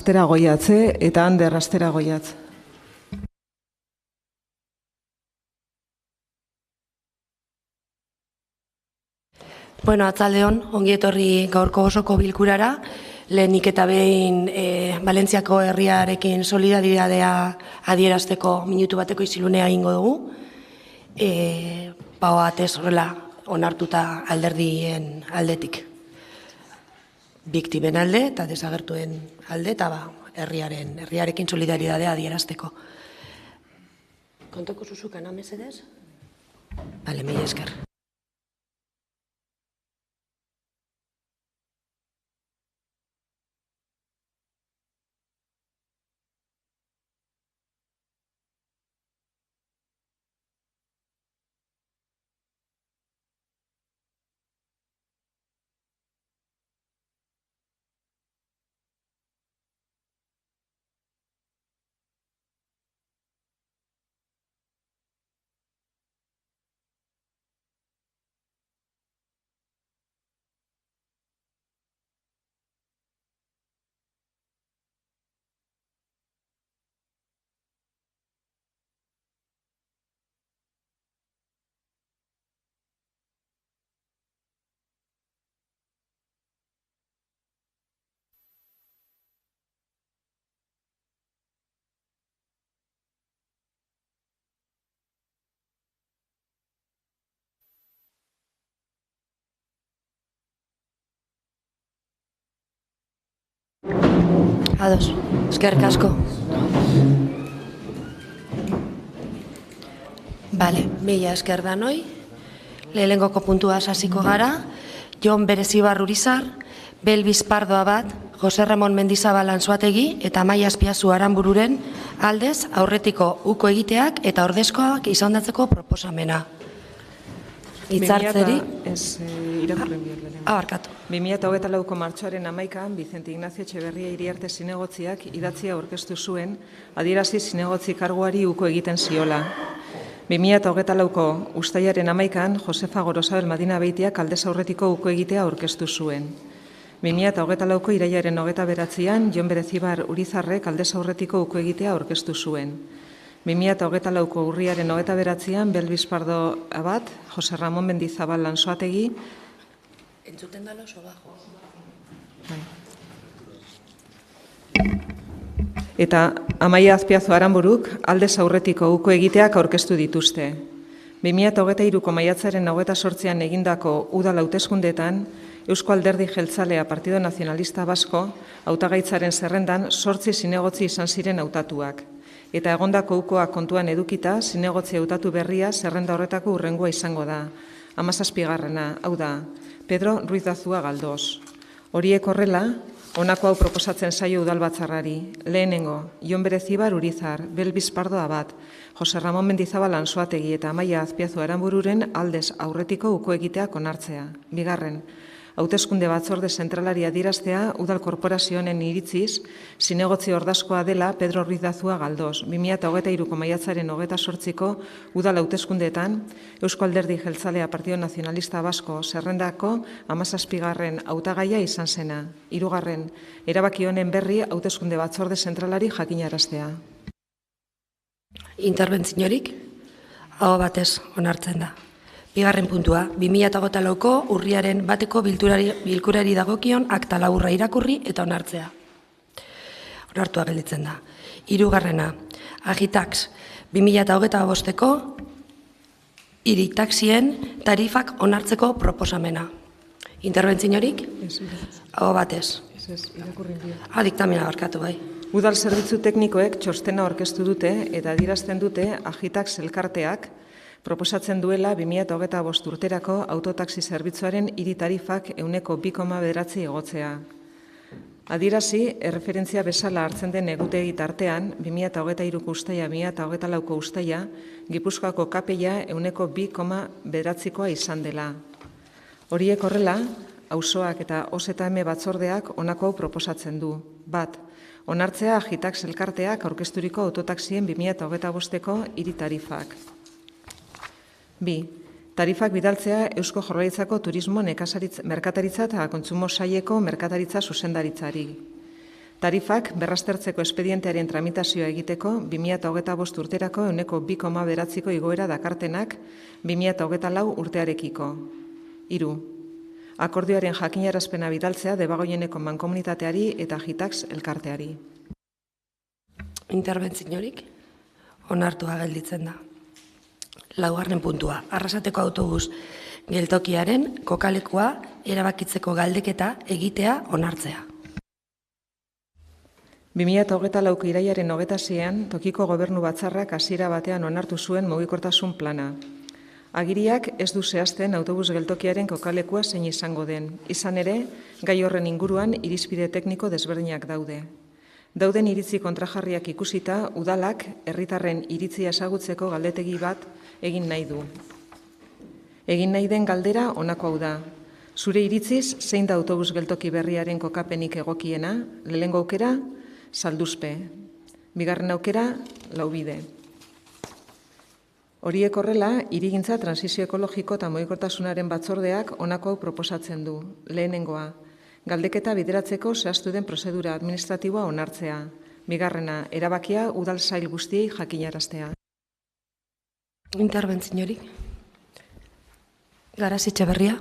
Astera goiatze eta Ander astera goiatz. Bueno, atzaldeon, ongi etorri gaurko osoko bilkurara. Lehenik eta behin Valentziako herriarekin solidaridadea adierazteko minutu bateko isilunea egingo dugu. Batez horrela onartuta alderdien aldetik. Biktimen alde eta desagertuen alde eta herriarekin solidaridadea adierazteko. Kontoko zuzukana mesedez? Bale, mila esker. Ados, eskerrik asko. Bale, mila esker danoi. Lehenengoko puntua hasiko gara. Jon Berezibar Urizar, Bel Bizpardo Abad, Jose Ramon Mendizabal Anzuategi eta Amaia Azpiazu Aranbururen aldez aurretiko uko egiteak eta ordezkoak izandatzeko proposamena. Itzartzeri. Abarkatu. 2024ko martxoaren 11an, Vicente Ignacio Etxeberria Iriarte zinegotziak idatzia aurkeztu zuen, adierazi zinegotzi karguari uko egiten ziola. 2024ko uztailaren 11an, Josefa Gorosabel Madina Beitiak aldez aurretiko uko egitea aurkeztu zuen. 2024ko irailaren 29an, Jon Berezibar Urizarrek aldez aurretiko uko egitea aurkeztu zuen. 2024ko urriaren 29an, Bel Bizpardo Abad, Jose Ramon Mendizabal Anzuategi. Entzuten dalo oso bajo. Eta Amaia Azpiazu Aranburuk aldez aurretiko uko egiteak aurkeztu dituzte. 2023ko maiatzaren 28an egindako udal hauteskundeetan, Eusko Alderdi Jeltzalea Partido Nacionalista Basko hautagaitzaren zerrendan 8 zinegotzi izan ziren hautatuak. Eta egondako ukoak kontuan edukita, zinegotzi hautatu berria zerrenda horretako hurrengoa izango da. 17garrena, hau da, Pedro Ruiz de Azua Galdós. Horiek horrela, honako hau proposatzen zaio udalbatzarrari. Lehenengo, Jon Berezibar Urizar, Bel Bizpardo Abad, Jose Ramon Mendizabal Anzuategi eta Amaia Azpiazu Aranbururen aldez aurretiko uko egiteak onartzea. Bigarren, hauteskunde batzorde zentralari adieraztea udal korporazioen iritziz, zinegotzi ordezkoa dela Pedro Ruiz de Azua Galdós. 2023ko maiatzaren 28ko udal hauteskundeetan, Eusko Alderdi Jeltzalea Partido Nacionalista Basko zerrendako 17garren hautagaia izan zena. Hirugarren, erabaki honen berri hauteskunde batzorde zentralari jakinaraztea. Interbentziorik, aho batez onartzen da. Bigarren puntua, 2024ko urriaren 1ko bilkurari dagokion akta laburra irakurri eta onartzea. Onartua gelditzen da. Hirugarrena, Agitax 2025ko iritaxien tarifak onartzeko proposamena. Interbentziorik? Aho batez. Diktamena barkatu bai. Udal zerbitzu teknikoek txostena aurkeztu dute eta adierazten dute Agitax elkarteak proposatzen duela 2025 urterako autotaxi zerbitzuaren hiri tarifak 2,9 igotzea. Adierazi, erreferentzia bezala hartzen den egutegi tartean, 2023ko uztaila, 2024ko uztaila, Gipuzkoako KPIa 2,9 izan dela. Horiek horrela, auzoak eta OZM batzordeak honako hau proposatzen du. Bat, onartzea Agitax elkarteak aurkezturiko autotaxien 2025ko hiri tarifak. 2. Tarifak bidaltzea Eusko Jaurlaritzako Turismo, Merkataritza eta Kontsumo Saileko Merkataritza Zuzendaritzari. Tarifak berraztertzeko espedientearen tramitazioa egiteko 2025 urterako 2,9ko igoera dakartenak 2024 urtearekiko. 3. Akordioaren jakinarazpena bidaltzea Debagoieneko mankomunitateari eta Gitax elkarteari. Interbentziorik onartua gelditzen da. 4. puntua. Arrasateko autobus geltokiaren kokalekua erabakitzeko galdeketa egitea onartzea. 2024 irailaren 26an tokiko gobernu batzarrak hasiera batean onartu zuen mugikortasun plana. Agiriak ez du zehazten autobus geltokiaren kokalekua zein izango den. Izan ere, gai horren inguruan irizpide tekniko desberdinak daude. Dauden iritzi kontrajarriak ikusita, udalak herritarren iritzia ezagutzeko galdetegi bat egin nahi du. Egin nahi den galdera honako hau da. Zure iritziz, zein da autobus geltoki berriaren kokapenik egokiena? Lehenengo aukera, salduzpe. Bigarren aukera, laubide. Horiek horrela, hirigintza transizio ekologiko eta mugikortasunaren batzordeak honako hau proposatzen du. Lehenengoa, galdeketa bideratzeko zehaztu den prozedura administratiboa onartzea. Bigarrena, erabakia udal sail guztiei jakinaraztea. Interbentziorik. Garazi Etxeberria.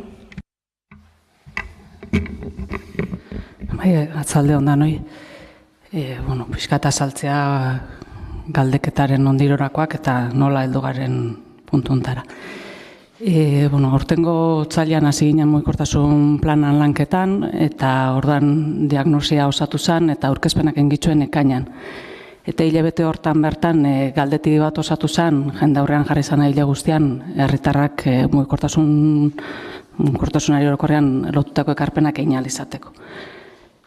Bai, atzalde ondan hoi. Pixkat azaltzea galdeketaren ondirorakoak eta nola heldu garen puntuntara. Hortengo otsailean hasi ginen mugikortasun planan lanketan eta ordan diagnosia osatu zen eta aurkezpenak egin ekainan. Eta hilabete hortan bertan galdetegi bat osatu zen, jendaurrean jarri zen hile guztian, herritarrak mugikortasunari orokorrean lotutako ekarpenak egin ahal izateko.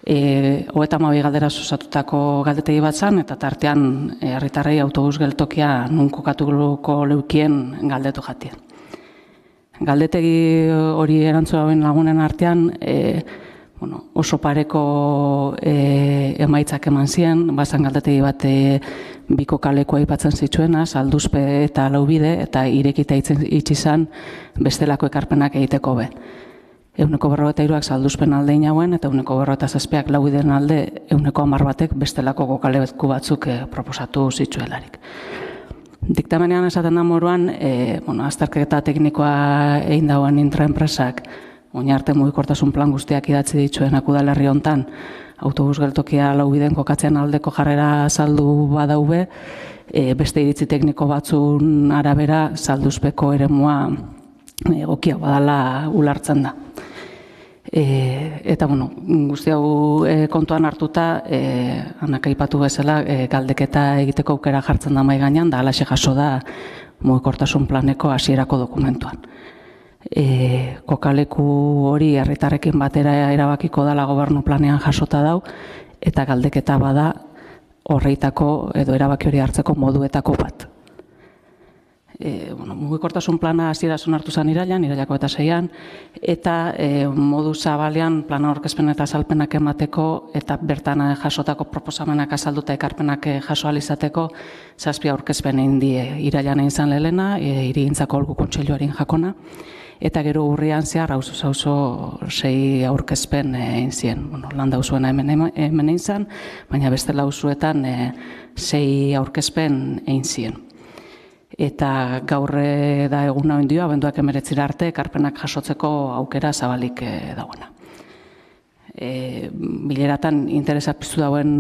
32 galderaz osatutako galdetegi bat zen, eta tartean herritarrei autobus geltokia nun kokatuko leukien galdetu jatien. Galdetegi hori erantzun hauen lagunen artean, oso pareko emaitzak eman ziren, bazan galdetegi bat biko kaleko aipatzen zitzuena, salduzpe eta laubide, eta irekita itxi zen bestelako ekarpenak egiteko be. 153ak salduzpen alde inauen, eta 147ak laubideen alde 110 batek bestelako kokaleku batzuk proposatu zitzuelarik. Diktamenean esaten da moruan, azterketa teknikoa egin dauen intraenpresak, oinarte mugikortasun plan guztiak idatzi dituen udalerri hontan, autobus geltokia laubideen kokatzean aldeko jarrera saldu badaube, beste iritzi tekniko batzun arabera salduzpeko eremua egokia badala ulartzen da. Eta guzti hau kontuan hartuta, anak aipatu bezala, galdeketa egiteko aukera jartzen da mahai gainean, da halaxe jaso da mugikortasun planeko hasierako dokumentuan. Kokaleku hori herritarrekin batera erabakiko dela gobernu planean jasota dau, eta galdeketa bada horreitako edo erabaki hori hartzeko moduetako bat. Mugikortasun plana hasieraz onartu zen irailako eta 6an, eta modu zabalean plana aurkezpen eta azalpenak emateko eta bertan jasotako proposamenak azalduta ekarpenak jaso ahal izateko 7 aurkezpen egin die. Irailean egin zen lehena, hirigintzako Aholku Kontseiluaren jakona, eta gero urrian zehar auzo 6 aurkezpen egin zien. Landauzuena hemen egin zen, baina beste auzoetan 6 aurkezpen egin zien. Eta gaur da eguna ondio, abenduak 19 arte, ekarpenak jasotzeko aukera zabalik dagoena. Bileratan interesa piztu dauen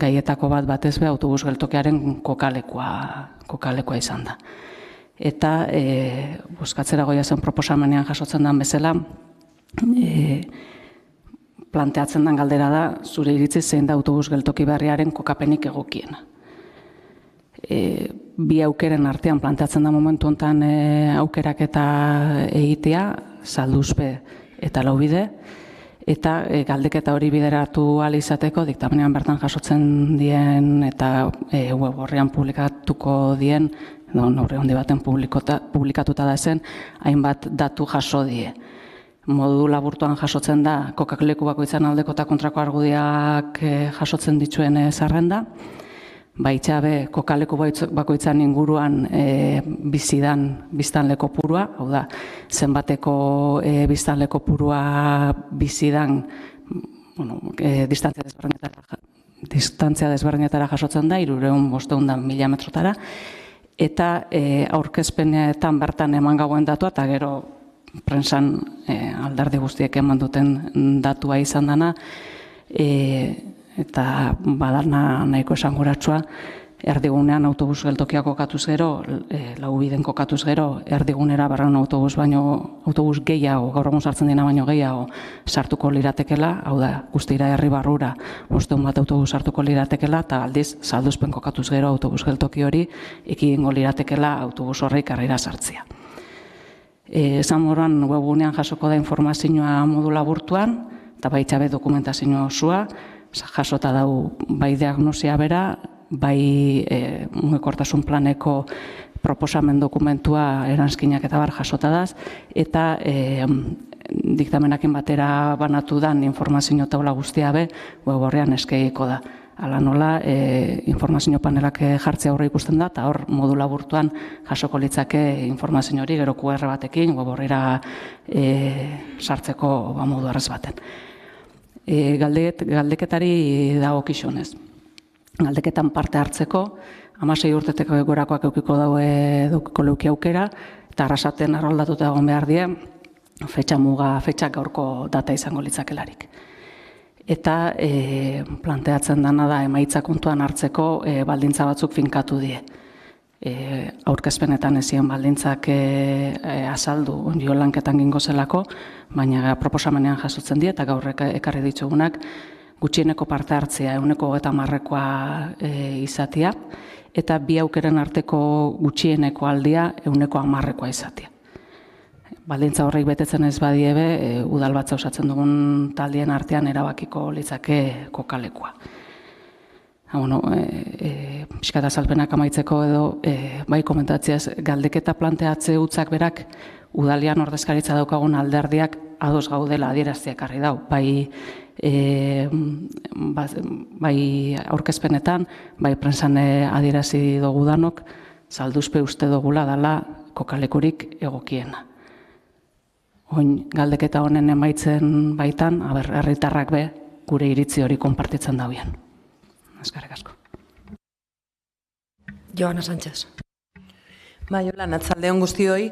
gaietako batez be autobus geltokiaren kokalekua izan da. Eta bozkatzera goia zen proposamenean jasotzen den bezala, planteatzen den galdera da, zure iritzi zein da autobus geltoki berriaren kokapenik egokiena. Bi aukeren artean planteatzen da momentu honetan aukerak eta egitea, salduzpe eta laubide, eta galdeketa hori bideratu ahal izateko diktamenean bertan jasotzen dien eta web orrian publikatuko dien, neurri handi baten publikatuta da zen, hainbat datu jaso die. Modu laburtuan jasotzen da, kokaleku bakoitzan aldeko eta kontrako argudiak jasotzen dituen zerrenda, baitxabe kokaleku bakoitzan inguruan bizidan biztanle kopurua, hau da, zenbateko biztanle kopurua bizidan, distantzia desberdinetara distantzia desberdinetara jasotzen da, 350.000 metrotara, eta aurkezpenetan bertan eman gauen datua, eta gero prensan alderdi guztiek eman duten datua izan dana, eta badana nahiko esanguratsua, erdigunean autobus geltokia kokatuz gero, Laubiden kokatuz gero, erdigunera barran autobus gehiago, gaur egun sartzen dena baino gehiago sartuko liratekela, hau da, guztira herri barrura 500 bat autobus sartuko liratekela, eta aldiz, salduzpen kokatuz gero autobus geltoki hori ekidingo liratekela autobus horrei karrera sartzea. Esan moran, webgunean jasoko da informazioa modu laburtuan, eta baitxabe dokumentazio osua, jasota dau bai diagnosia bera, bai mugikortasun planeko proposamen dokumentua eranskinak eta bar jasota daz, eta diktamenakin batera banatu dan informazio taula guztia be, web horrean eskeiko da. Hala nola, informazio panelak jartzea aurre ikusten da, eta hor modu laburtuan jasoko litzake informazio hori, gero QR batekin, web horrera sartzeko modu arrez baten. Galdeketari dagokizunez. Galdeketan parte hartzeko, 16 urteteko gorakoak eukiko daukiko leuki aukera, eta arrasaten arroldatuta egon behar die, fetxak gaurko data izango litzakelarik. Eta planteatzen dana da emaitza kontuan hartzeko baldintza batzuk finkatu die. Aurkezpenetan ezien baldintzak azaldu lanketan gingo zelako, baina proposamenean jasotzen die, eta gaur ekarri ditugunak, gutxieneko parte hartzea 30%koa izatea, eta bi aukeren arteko gutxieneko aldia 110%koa izatea. Baldintza horrek betetzen ez badiebe, udalbatza osatzen dugun taldien artean erabakiko litzake kokalekua. Pixkata azalpenak amaitzeko edo, bai komentatziaz, galdeketa planteatze utzak berak, udalian ordezkaritza daukagun alderdiak ados gaudela adierazteak harri dau, bai aurkezpenetan, bai prensan adierazi dugu danok, salduzpe uste dugula dala kokalekurik egokiena. Oin galdeketa honen emaitzen baitan, herritarrak be, gure iritzi hori konpartitzen dauen. Eskerrik asko. Joana Sánchez. Hola, natzaldeon guztioi.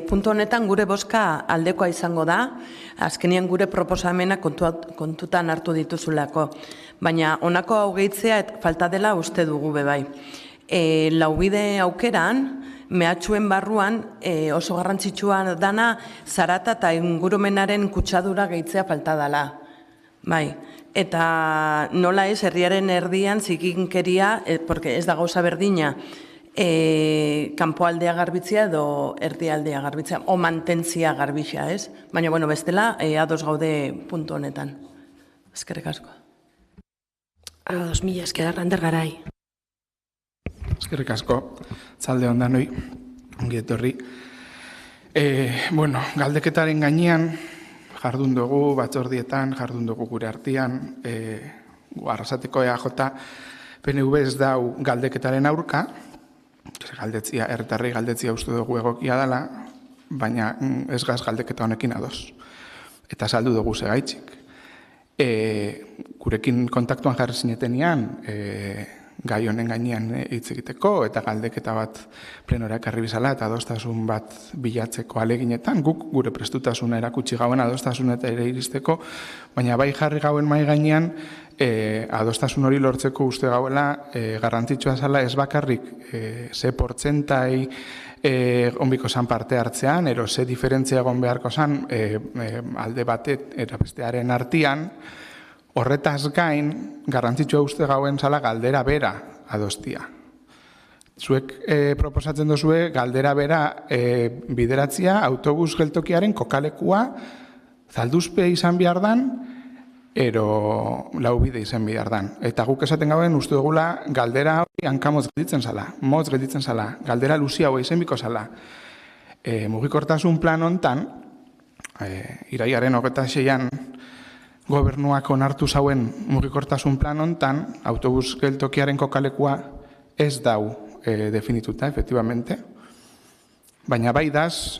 Puntu honetan gure bozka aldekoa izango da, azkenian gure proposamena kontutan hartu dituzulako. Baina honako hau gehitzea falta dela uste dugu bebai. Laubide aukeran, mehatxuen barruan oso garrantzitsua dana zarata eta ingurumenaren kutsadura gehitzea falta dela. Eta nola ez, herriaren erdian zikinkeria, porque ez da gauza berdina, kanpoaldea garbitzea edo erdialdea garbitzea, o mantentzia garbitza, ez? Baina, bestela, ados gaude puntu honetan. Eskerrik asko. Ados, mila esker, Ander Garai. Eskerrik asko, zalde ondan hoi, ongi etorri. Galdeketaren gainean, jardun dugu, batzordietan, jardun dugu gure artean, Arrasateko EAJ, PNV ez dau galdeketaren aurka, herritarrei galdetzia uste dugu egokia dela, baina ez gaz galdeketa honekin ados. Eta saldu dugu segaitzik. Gurekin kontaktuan jarri zinetenean, gai honen gainean hitz egiteko, eta galdeketa bat plenora ekarri bizala, eta adostasun bat bilatzeko aleginetan, guk gure prestutasuna erakutsi gauen adostasun eta ere iristeko, baina bai jarri gauen mai gainean, adostasun hori lortzeko uste gauela garrantzitsua zala ez bakarrik ze portzentai onbiko zan parte hartzean, ero ze diferentzia egon beharko zan alde batet eta bestearen artian, horretaz gain, garrantzitsua uste gauen zala galdera bera adostia. Zuek proposatzen duzue galdera bera bideratzia autobus geltokiaren kokalekua zalduzpe izan behar dan, ero Laubide izan behar dan. Eta guk esaten gauen uste dugula galdera hori hankamotz gelditzen zala, motz gelditzen zala, galdera luzia hori izan biko zala. Mugikortasun plan hontan, iraiaren 26an gobernuak onartu zauen mugikortasun plan hontan, autobus geltokiaren kokalekua ez dau definituta, efectivamente, baina bai daz,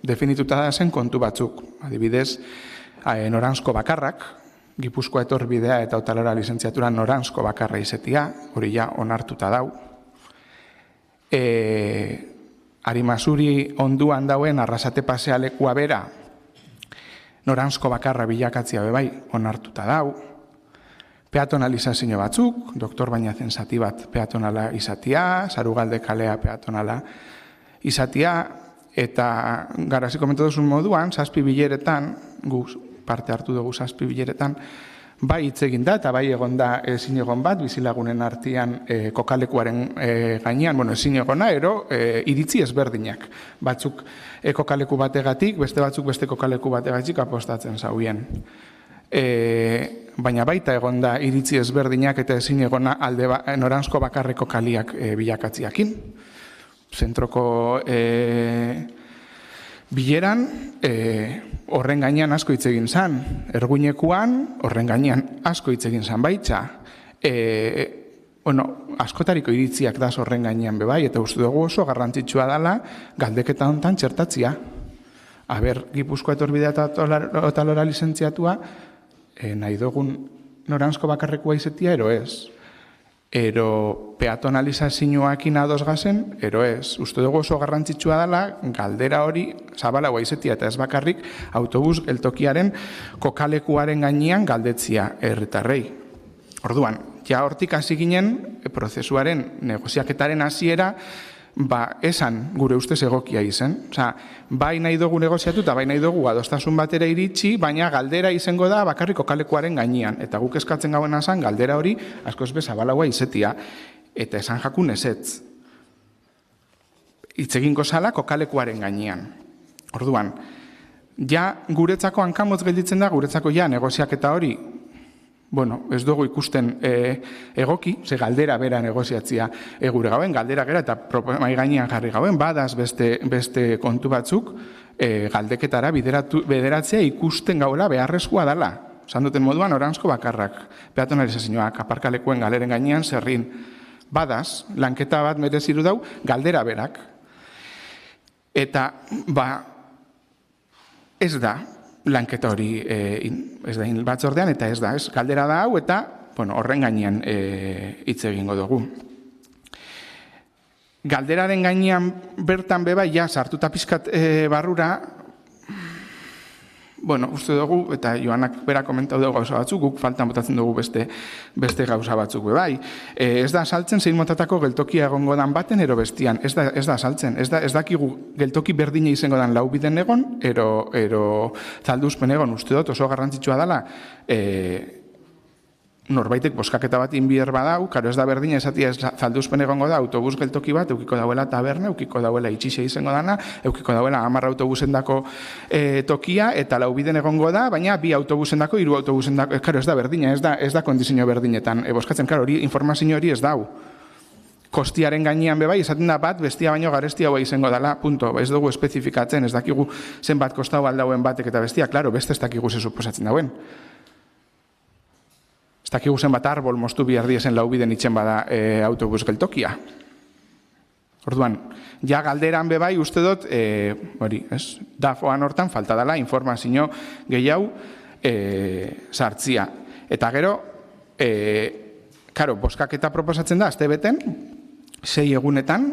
definituta da zen kontu batzuk. Adibidez, Noranzko bakarrak, Gipuzkoa etorbidea eta Otalora lizentziatura noranzko bakarra izetia, hori ja onartuta dau. Arimazuri onduan dauen Arrasate pasealekua bera, noranzko bakarra bilakatzia bebai onartuta dau. Peatonalizazio batzuk, doktor Bainazen zati bat peatonala izatia, Sarugalde kalea peatonala izatia, eta garazi komentu duzun moduan, 7 bileretan, parte hartu dugu 7 bileretan, bai hitz egin da, eta bai egon da ezin egon bat, bizilagunen artean kokalekuaren gainean, ezin egona, iritzi ezberdinak. Batzuk kokaleku bategatik, beste batzuk beste kokaleku bategatik apostatzen zauien. Baina baita egon da iritzi ezberdinak eta ezin egona noranzko bakarreko kaliak bilakatziakin. Zentroko bileran horren gainean asko hitz egin zan. Erguinekuan horren gainean asko hitz egin zan baitza. Askotariko iritziak da horren gainean bebai, eta uste dugu oso garrantzitsua dela galdeketa hontan txertatzia. Gipuzkoa etorbidea eta Otalora lizentziatua, nahi dugun noranzko bakarrekoa izetia, ero ez. Ero peatonalizazioakin ados gazen, ero ez. Uste dugu oso garrantzitsua dela, galdera hori zabalagoa izetia eta ez bakarrik autobus geltokiaren kokalekuaren gainean galdetzia herritarrei. Orduan, ja hortik hasi ginen prozesuaren negoziaketaren hasiera, esan gure ustez egokia izen. Bai nahi dugu negoziatu eta bai nahi dugu adostasun batera iritsi, baina galdera izango da bakarrik kokalekuaren gainean. Eta guk eskatzen gauen zan galdera hori askoz bezabalagoa izetia. Eta esan jakun ezetz. Hitz egingo zala kokalekuaren gainean. Orduan, ja guretzako hankamotz gelditzen da, guretzako ja negoziaketa hori, ez dugu ikusten egoki, ze galdera bera negoziatzia gure gauen, galdera gera eta mai gainean jarri gauen, badaz beste kontu batzuk galdeketara bederatzea ikusten gaula beharrezkoa dela. Esan duten moduan, noranzko bakarrak, peatonalizazioak, aparkalekuen galeren gainean zerrin. Badaz, lanketa bat mereziru dau, galdera berak. Eta, ez da, lanketa hori ez da batzordean, eta ez da, galdera da hau, eta horren gainean hitz egingo dugu. Galderaren gainean bertan beba, ja, sartuta pizkat barrura, uste dugu, eta Joanak bera komentau dugu gauza batzuk, guk faltan botatzen dugu beste gauza batzuk bebai. Ez da saltzen zein motatako geltokia egongo dan baten, ero bestian. Ez da saltzen. Ez dakigu geltoki berdina izango dan laubiden egon, ero zalduzpen egon. Uste dut oso garrantzitsua dela, norbaitek boskaketa bat inbier badau, karo ez da berdina esatia zalduzpen egongo da, autobus geltoki bat, eukiko dauela taberna, eukiko dauela itxixe izango dana, eukiko dauela 10 autobusendako tokia, eta laubiden egongo da, baina 2 autobusendako, 3 autobusendako, karo ez da berdina, ez da kondizio berdinetan. Boskatzen, karo, informazio hori ez dau. Kostiaren gainean bebai, esaten da bat, bestia baino garestia hua izango dela, punto. Ez dugu espezifikatzen, ez dakigu zenbat kostau aldauen batek eta bestia, klaro, beste ez dakigu ze suposatzen dauen. Ez dakigu zenbat arbol moztu bihar diezen laubiden itxen bada autobus geltokia. Orduan, ja galderan bebai uste dut, dafoan hortan falta dela informazio gehiago sartzia. Eta gero, boskaketa proposatzen da, azte beten, 6 egunetan,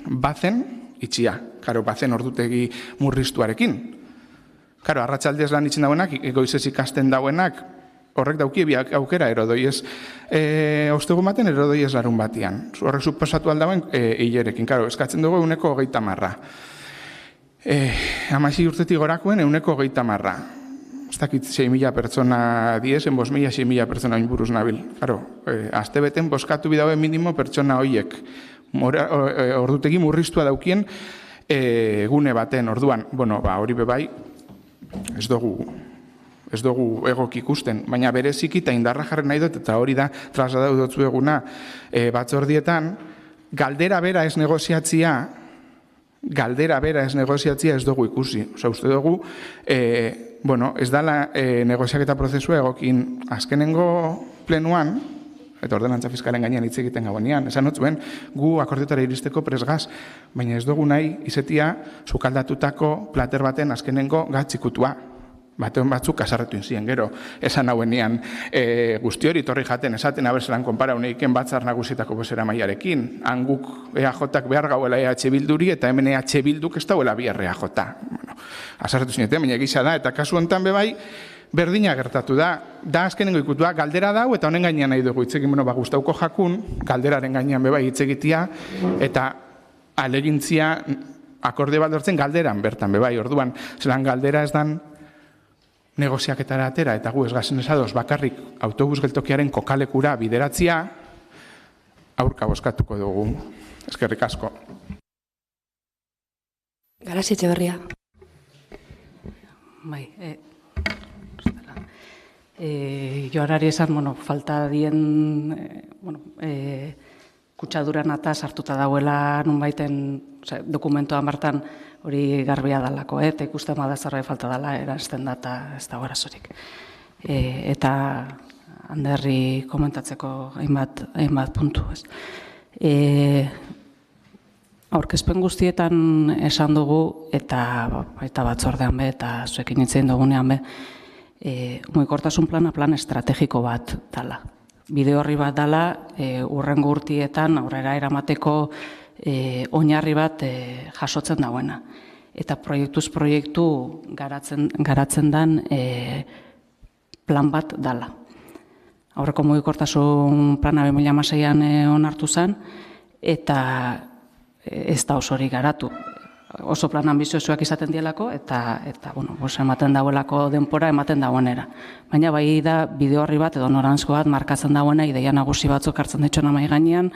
bazen itxia. Bazen ordutegi murriztuarekin. Arratsaldez lan itxen dauenak, goizez ikasten dauenak, horrek dauki aukera erodoiez ostegun baten, erodoiez larun batian. Horrek suposatu aldauen hilerekin. Eskatzen dugu 130. 16 urtetik gorakoen 130. Ez dakit 6.000 pertsona diezen, 5.000, 6.000 pertsona inburuz nabil. Azte beten boskatu bidauen minimo pertsona hoiek. Ordutegi murriztua daukien gune baten. Orduan, hori bebai, ez dugu egok ikusten, baina bereziki eta indarra jarri nahi dut, eta hori da trasladatu dutzu eguna batzordietan, galdera bera ez negoziatzia ez dugu ikusi. Uste dugu, ez dala negoziaketa prozesua egokin azkenengo plenuan, eta ordenantza fiskalen gainean hitz egiten gabonean, esan notzuen, gu akordiotara iristeko presgaz, baina ez dugu nahi izetia sukaldatutako plater baten azkenengo gatzikutua. Batean batzuk kasarretu inzien, gero, esan hauenean guzti hori torri jaten esaten abertzelan konpara uneiken batzar nagusietako bozera maiarekin. Han guk EAJak behar gauela EH Bilduri eta hemen EH Bilduk ez dauela bihar EAJ. Bueno, azarretu zineten, baina gisa da, eta kasu honetan bebai, berdina gertatu da. Da azkenengo ikutua galdera dau eta honen gainean nahi dugu hitzekin, gustauko jakun, galderaren gainean bebai hitzegitia, eta alegintzia akorde bat lortzen galderan bertan bebai. Orduan, zelan galdera ez dan negoziaketara atera, eta gu ez gazen esadoz bakarrik autobus geltokiaren kokalekura bideratzia, aurka bozkatuko dugu. Eskerrik asko. Garazi Etxeberria. Bai, joarari esan, falta dien, kutsaduran eta sartuta dauela nunbaiten dokumentoan bertan hori garbia dalako, eta ikusten bada zerbait falta dela, eranzten da eta ez dago arazorik. Eta Anderri komentatzeko hainbat puntu. Aurkezpen guztietan esan dugu, eta batzordean be, eta zuekin hitzein dugunean be, mugikortasun plana plan estrategiko bat dela. Bide horri bat dela, urrengo urtietan aurrera eramateko oinarri bat jasotzen dauena. Eta proiektuz proiektu garatzen den plan bat dela. Aurreko mugikortasun plana 2016an onartu zen, eta ez da osorik garatu. Oso plan ambiziozuak izaten dielako, eta ematen dauelako denpora ematen dauenera. Baina bai da bide horri bat edo noranzko bat markatzen dauena, ideia nagusi batzuk hartzen ditxona mai gainean,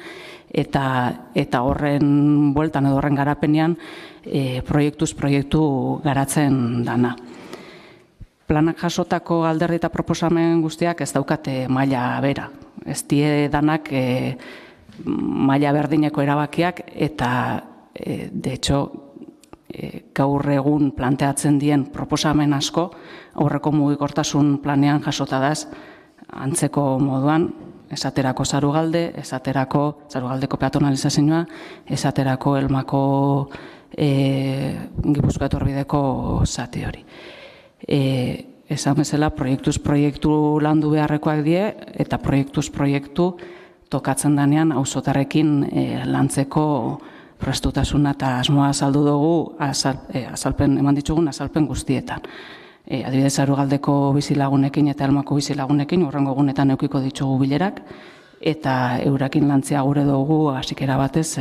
eta horren bueltan edo horren garapenean proiektuz proiektu garatzen dana. Planak jasotako alderdi eta proposamen guztiak ez daukate maila bera. Ez die danak maila berdineko erabakiak, eta de hecho gaur egun planteatzen dien proposamen asko aurreko mugikortasun planean jasota daz antzeko moduan, esaterako Zarugalde, Zarugaldeko peatonalizazioa, esaterako Elmako Gipuzkoa etorbideko zati hori. Esan bezala, proiektuz proiektu landu beharrekoak die, eta proiektuz proiektu tokatzen danean auzotarrekin lantzeko prestutasuna eta asmoa azaldu dugu eman ditugun azalpen guztietan. Adibidez, Zarugaldeko bizilagunekin eta Elmako bizilagunekin urrengo egunetan edukiko ditugu bilerak, eta eurakin lantzea gure dugu hasikera batez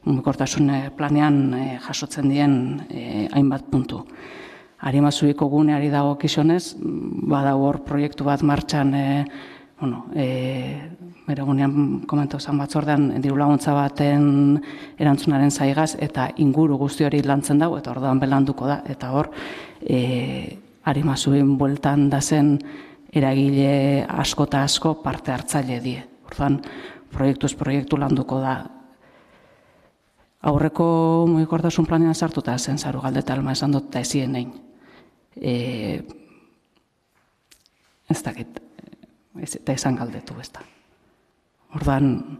mugikortasun planean jasotzen dien hainbat puntu. Arimazubiko guneari dago kizonez, badago hor proiektu bat martxan, bere gunean komentu zan batzordean, diru laguntza baten erantzunaren zaigaz, eta inguru guzti hori lantzen dago, eta orduan belanduko da, eta hor, Arimazubin bueltan da zen eragile asko eta asko parte hartzaile die. Orduan, proiektuz proiektu landuko da. Aurreko mugikortasun planean sartuta zen Zarugalde eta Elma esan dut eta ezien egin. Ez dakit, eta esan galdetu ez da. Orduan,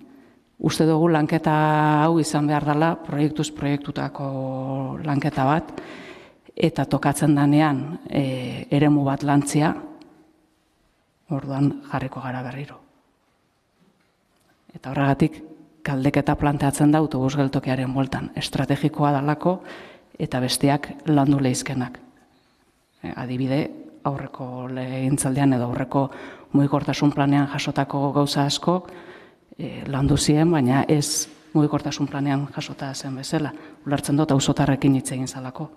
uste dugu lanketa hau izan behar dela, proiektuz proiektutako lanketa bat, eta tokatzen danean eremu bat lantzia, orduan jarriko gara berriro. Eta horregatik, galdeketa planteatzen da autobus geltokiaren bueltan. Estrategikoa dalako eta besteak landu lehizkenak. Adibide, aurreko legintzaldean edo aurreko mugikortasun planean jasotako gauza asko landu ziren, baina ez mugikortasun planean jasota zen bezala. Ulertzen dut auzotarrekin hitz egin zalako.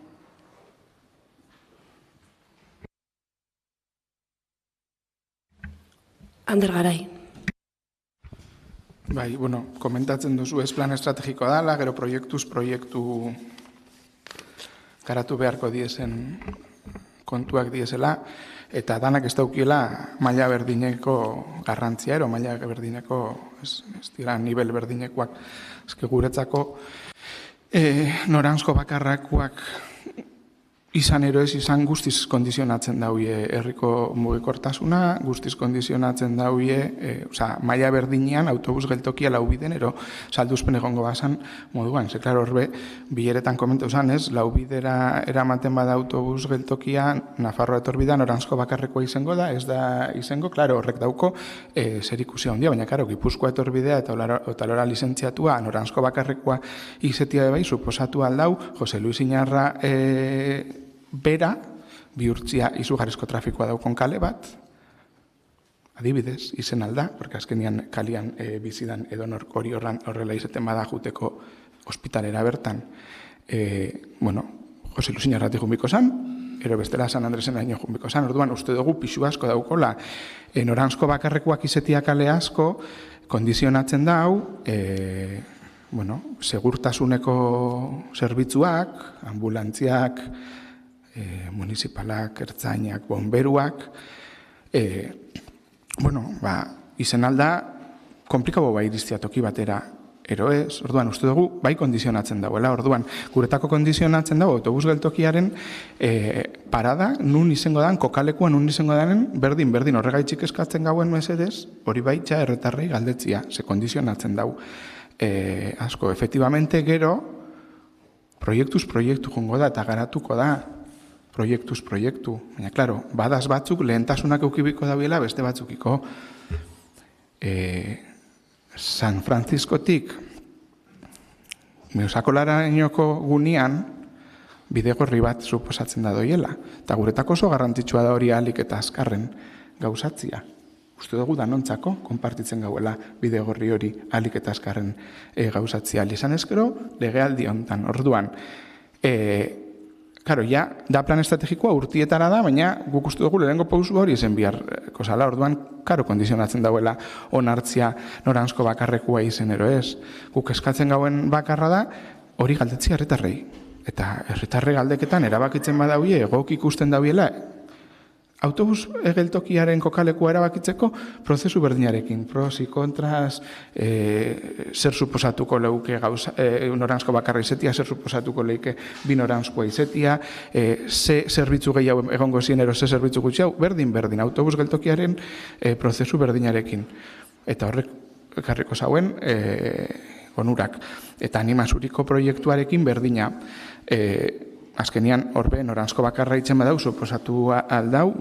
Ander Garai. Bai, komentatzen duzu ez plan estrategikoa dela, gero proiektuz proiektu garatu beharko diezen kontuak diezela, eta danak ez daukiela maila berdineko garrantzia, ero maila berdineko, ez dira, nivel berdinekoak, ezke guretzako noranzko bakarrakoak izan ero ez izan guztiz kondizionatzen dauie herriko mugikortasuna, guztiz kondizionatzen dauie, maila berdinean autobus geltokia laubiden, ero salduzpen egongo bazan moduan. Ze, klaro, horbe, bileretan komentu zan, ez, laubidera eramaten bada autobus geltokia, Nafarroa etorbidan Oranzko bakarrekoa izango da, ez da izango, klaro, horrek dauko zer ikusia handia, baina, klaro, Gipuzkoa etorbidea eta Otalora lizentziatua, Oranzko bakarrekoa izetia bai, suposatu aldau, Jose Luis Iñarra bera, bihurtzia izugarrizko trafikoa daukon kale bat, adibidez, izen alda, porque azkenian kalian bizidan edonor hori horrela izeten bada juteko ospitalera bertan, Jose Luis Iñarratik jumbiko zan, ero bestela San Andresen aino jumbiko zan, orduan uste dugu pixu asko daukola, Noranzko bakarrekoak izetia kale asko, kondizionatzen dau, segurtasuneko zerbitzuak, ambulantziak, municipalak, ertzainak, bomberuak, izen alda, komplikabo bai iriztia toki batera, ero ez, orduan, uste dugu, bai kondizionatzen dauela, orduan, guretako kondizionatzen dago, autobus geltokiaren parada, nun izango dan, kokalekua nun izango danen, berdin, horregaitxik eskatzen gauen mesedez, hori bai txa erretarrei galdetzia, ze kondizionatzen dau. Asko, efektibamente gero, proiektuz proiektu jongo da, eta garatuko da, proiektuz proiektu. Baina, klaro, badaz batzuk lehentasunak eukibiko dabiela, beste batzukiko. San Franciscotik, Meosakolarainoko gunean, bidegorri bat suposatzen da doiela. Eta guretako oso garrantzitsua da hori ahalik eta azkarren gauzatzia. Uste dugu danontzako, konpartitzen gauela bidegorri hori ahalik eta azkarren gauzatzia. Lizan ezkero, legealdi hontan. Orduan, Karo, da plan estrategikoa urtietara da, baina guk uste dugu lehenengo pausu hori zen biharko zala. Orduan, karo, kondizionatzen dauela onartzia Noranzko bakarrekoa izen ero ez. Guk eskatzen gauen bakarra da, hori galdetzia herritarrei. Eta herritarrei galdeketan erabakitzen badauie, egok ikusten dauiela, autobus geltokiaren kokalekua erabakitzeko prozesu berdinarekin, pros y kontras, zer suposatuko leuke Noranzko bakarra izetia, zer suposatuko leuke bi Noranzkoa izetia, ze zerbitzu gehiago egongo zienero, ze zerbitzu gutxiago, berdin, autobus geltokiaren prozesu berdinarekin. Eta horrek ekarriko zauen onurak. Eta animasuriko proiektuarekin berdina. Azkenian, horbe, Noranzko bakarra itzen badau, suposatu aldau,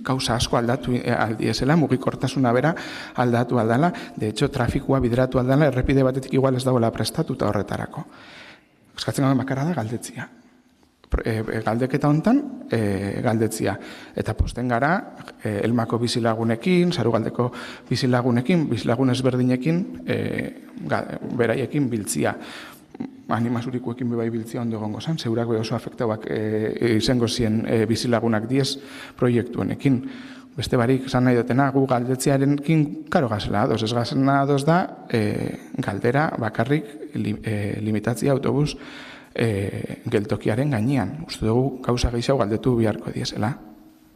gauza asko aldatu aldiezela, mugikortasuna bera aldatu aldala, de hecho, trafikoa bideratu aldala, errepide batetik igual ez dauela prestatuta horretarako. Eskatzen gaben bakarra da galdetzia. Galdeketa hontan, galdetzia. Eta posten gara, Elmako bizilagunekin, Sarugaldeko bizilagunekin, bizilagun ezberdinekin, beraiekin biltzia. Animasurikoekin bebai biltzia ondo egongo zen, zeurak oso afektauak izango zien bizilagunak diez proiektuenekin. Beste barik, esan nahi dutena, gu galdetzearekin karo gazela ados. Ez gazela ados da, galdera bakarrik limitatzia autobus geltokiaren gainean. Uste dugu, gauza gehiago galdetu biharko diezela.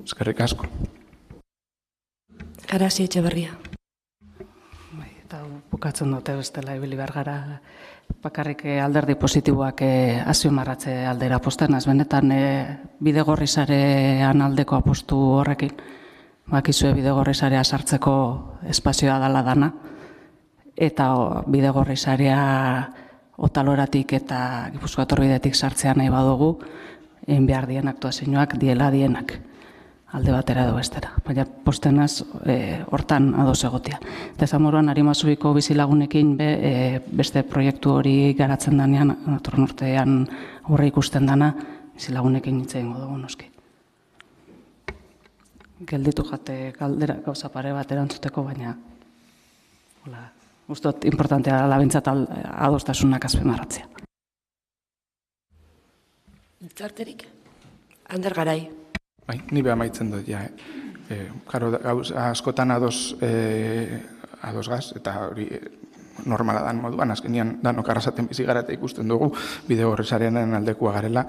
Eskerrik asko. Arazi Etxeberria. Eta bukatzen dute bestela ibili behar gara bakarrik alderdi positiboak azpimarratze aldera posten, benetan bidegorri sarean aldeko apostu horrekin. Bakizue bidegorri sarea sartzeko espazioa dala dana, eta bidegorri sarea Otaloratik eta Gipuzkoa etorbidetik sartzea nahi badugu, egin behar dien aktuazioak diela dienak. Alde batera edo bestera. Baina postenaz hortan ados egotia. Eta esan moruan, Arimazubiko bizilagunekin beste proiektu hori garatzen danean, atorren urtean aurre ikusten dana, bizilagunekin hitz egingo dugu noski. Gelditu jate galdera gauza pare bat erantzuteko, baina ustot importantea da bintzat adostasunak azpimarratzea. Txarterik? Ander Garai. Bai, ni beha maitzen dut, ja. Karo, askotan ados gaz, eta hori normala dan moduan, azkenian danok arrasaten bizi gara eta ikusten dugu, bidegorri sarearen aldekua garela,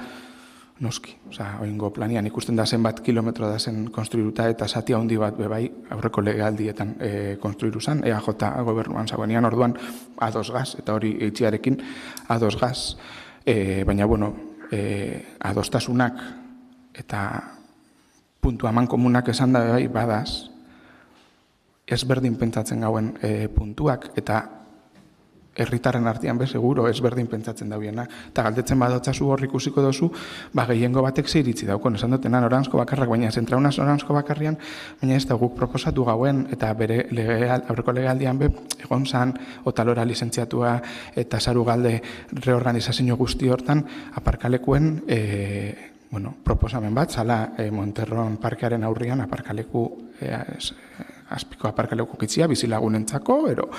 noski. Oingo planian ikusten da zenbat kilometro da zen konstruiruta eta zati handi bat bebai aurreko legealdietan konstruiru zen, EAJ gobernuan zagoenean, orduan ados gaz, eta hori eitziarekin ados gaz. Baina, adostasunak eta puntu aman komunak esan da bai badaz, ezberdin pentsatzen gauen puntuak, eta herritarren artean seguro ezberdin pentsatzen dauienak. Eta galdetzen badotzazu hor ikusiko dozu, gehiengo batek ze iritzi daukon, esan dutena noranzko bakarrak, baina zentraunaz noranzko bakarrian, baina ez da guk proposatu gauen, eta bere aurreko legealdian egon zan, otalora lizentziatua eta Sarugalde reorganizazio guzti hortan, aparkalekuen proposamen bat, zala Monterron parkearen aurrian aparkaleku azpiko aparkaleku kitzia, bizilagunentzako, ero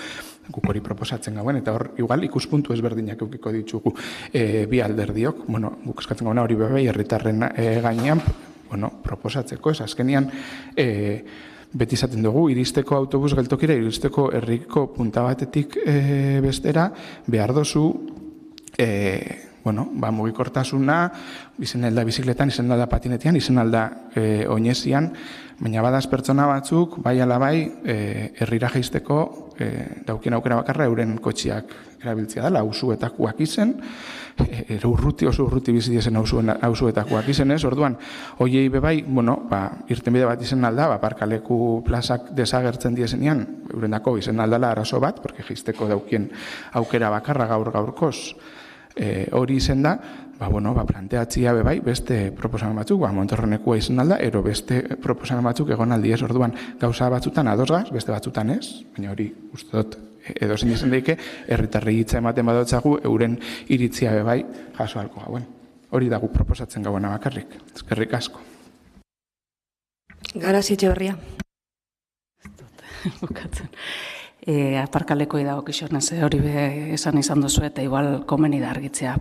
guk hori proposatzen gauen, eta hor, igual, ikuspuntu ezberdinak eukiko ditugu bi alderdiok, guk eskatzen gauna hori bebe, herritarren gainean, proposatzeko, ez azkenian, beti izaten dugu, iristeko autobus geltokira, iristeko herriko punta batetik bestera, behar dozu, mugikortasuna, izen alda bizikletan, izen alda patinetean, izen alda oinezian, baina badaz pertsona batzuk, bai ala bai, herrira jaisteko daukien aukera bakarra euren kotxiak erabiltzea dela, auzuetakoak izen, oso urruti bizi diesen auzuetakoak izen ez, orduan, hoiei bebai, irtenbide bat izen alda, parkaleku plazak desagertzen diezenean, eurendako izen aldala arazo bat, porque jaisteko daukien aukera bakarra gaurkoz, hori izen da, planteatzia bebai, beste proposamen batzuk, Monterronekua izan alda, ero beste proposamen batzuk egon aldiez, orduan gauza batzutan adosgaz, beste batzutan ez, baina hori uste dut edo zein izan daike, herritarrei hitza ematen badotzagu, euren iritzia bebai jaso halko gauen. Hori da guk proposatzen gauena bakarrik. Eskerrik asko. Garazi Etxeberria. Bukatzen. Aparkalekoi dago kixonez, hori esan izan duzu eta igual komeni da argitzea.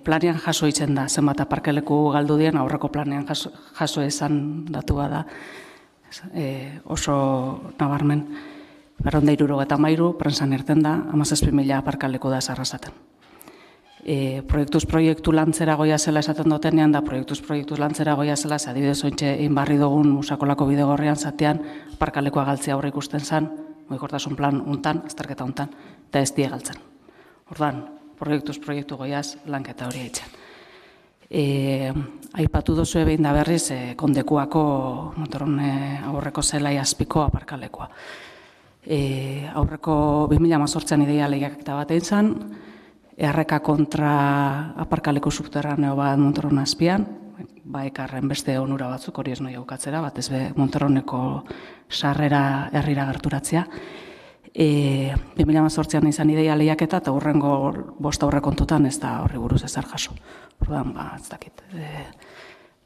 Planean jaso itzen da, zenbat aparkaleku galdu dien, aurreko planean jaso esan datua da, oso nabarmen. 273, prensan irten da, 17.000 aparkaleku da zarrazaten. Proiektuz proiektu lantzera goia zela esaten dutenean da, proiektuz proiektu lantzera goia zela, adibidez ointxe inbarri dugun musakolako bidegorrian zatean, aparkalekoa galtzea aurre ikusten zen, mugikortasun plan untan, azterketa untan, eta ez die galtzen. Ordan, proiektuz proiektu goiaz lanketa hori haitzen. Aipatu dozu behin da berriz, Kondekuako Monterron aurreko zelai azpiko aparkalekoa. Aurreko 2018an ideia lehiaketa bat egin zen, erreka kontra aparkaleko subterraneo bat Monterron azpian, ekarren beste onura batzuk, hori ez noi aukatzera, batez be Monterroneko sarrera herrira gerturatzea. 2018an izan ideia lehiaketa eta hurrengo 5 aurrekontutan ez da horri buruz ezer jaso. Orduan, ez dakit.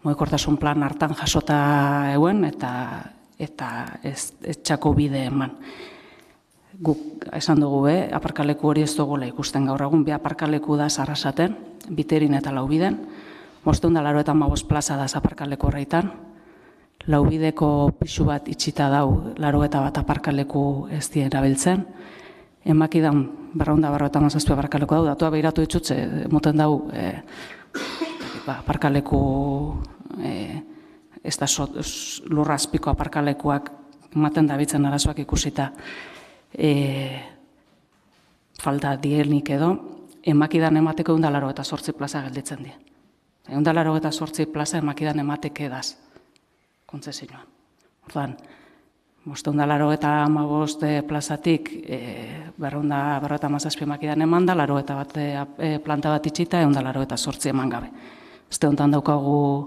Mugikortasun plan hartan jasota euen eta ez txako bide eman. Guk esan dugu aparkaleku hori ez dugula ikusten gaur egun, bi aparkaleku da Sarrasaten, Biterin eta Laubiden, 585 plaza da aparkaleku horreitan, Laubideko pixu bat itxita dau, 81 aparkaleku ez die erabiltzen, emakidan 257 aparkaleku dau, datua behiratu ditutze, moten dau aparkaleku, ez da lurrazpiko aparkalekuak ematen dabitzen arazoak ikusita, falta dienik edo, emakidan emateko 188 plaza gelditzen die. 188 plaza emakidan emateke edaz, kontzesioan. Orduan, 585 plazatik 257 emakidan eman da, 81 planta bat itxita, 188 eman gabe. Este honetan daukagu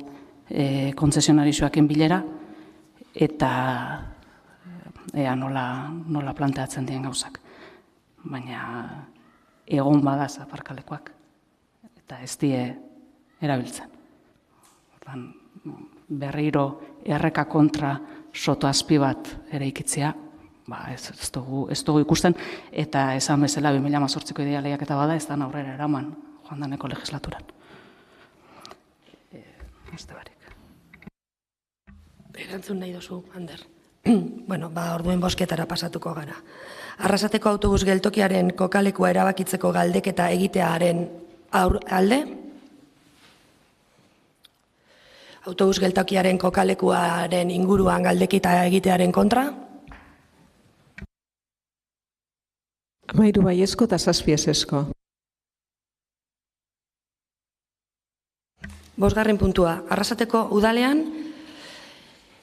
kontzesionarixoakin bilera, eta ea nola planteatzen dien gauzak. Baina egon badaz aparkalekoak, eta ez die erabiltzen. Berriro erreka kontra soto azpi bat eraikitzea, ez dugu ikusten, eta esan bezala 2018ko ideia lehiaketa bada, ez da aurrera eraman joan daneko legislaturan. Beste barik. Erantzun nahi duzu, Ander. Orduen bosketara pasatuko gara. Arrasateko autobus geltokiaren kokalekua erabakitzeko galdeketa egitearen alde? Autobus geltokiaren kokalekuaren inguruan galdeketa egitearen kontra? 13 baiezko eta 7 ezezko. Bosgarren puntua, Arrasateko udalean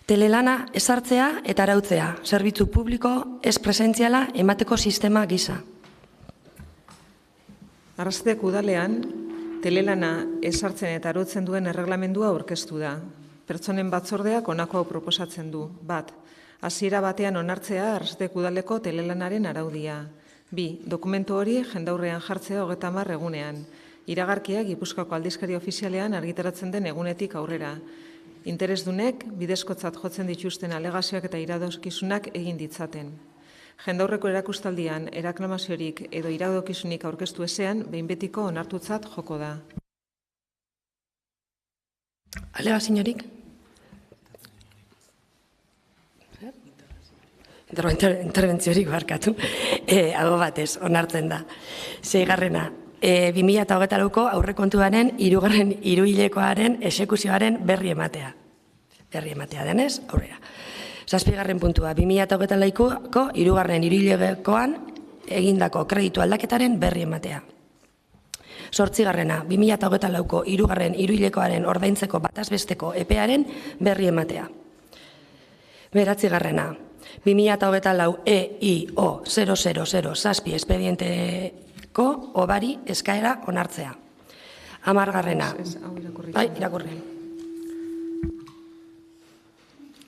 telelana ezartzea eta arautzea, zerbitzu publiko ez presentziala emateko sistema gisa. Arrasateko udalean telelana ezartzen eta arautzen duen erreglamendua aurkeztu da. Pertsonen batzordeak honako hau proposatzen du. 1. Hasiera batean onartzea Arrasateko udaleko telelanaren araudia. 2. Dokumentu hori jendaurrean jartzea 30 egunean. Iragarkia Gipuzkoako aldizkari ofizialean argitaratzen den egunetik aurrera. Interesdunek bidezkotzat jotzen dituzten alegazioak eta iradokizunak egin ditzaten. Jendaurreko erakustaldian eraklamaziorik edo iradokizunik aurkeztu ezean, behin betiko onartutzat joko da. Alegaziorik? Interbentziorik barkatu. Hago batez, onartzen da. 6. 2024ko aurrekontuaren 3. hiruhilekoaren exekuzioaren berri ematea. Berri ematea denez, aurrera. 7. puntua, 2024ko 3. hiruhilekoan egindako kreditu aldaketaren berri ematea. 8. 2024ko 3. hiruhilekoaren ordaintzeko batazbesteko epearen berri ematea. 9. 2024 EIO 000 espedienteko obari eskaera onartzea. 10. Irakurri.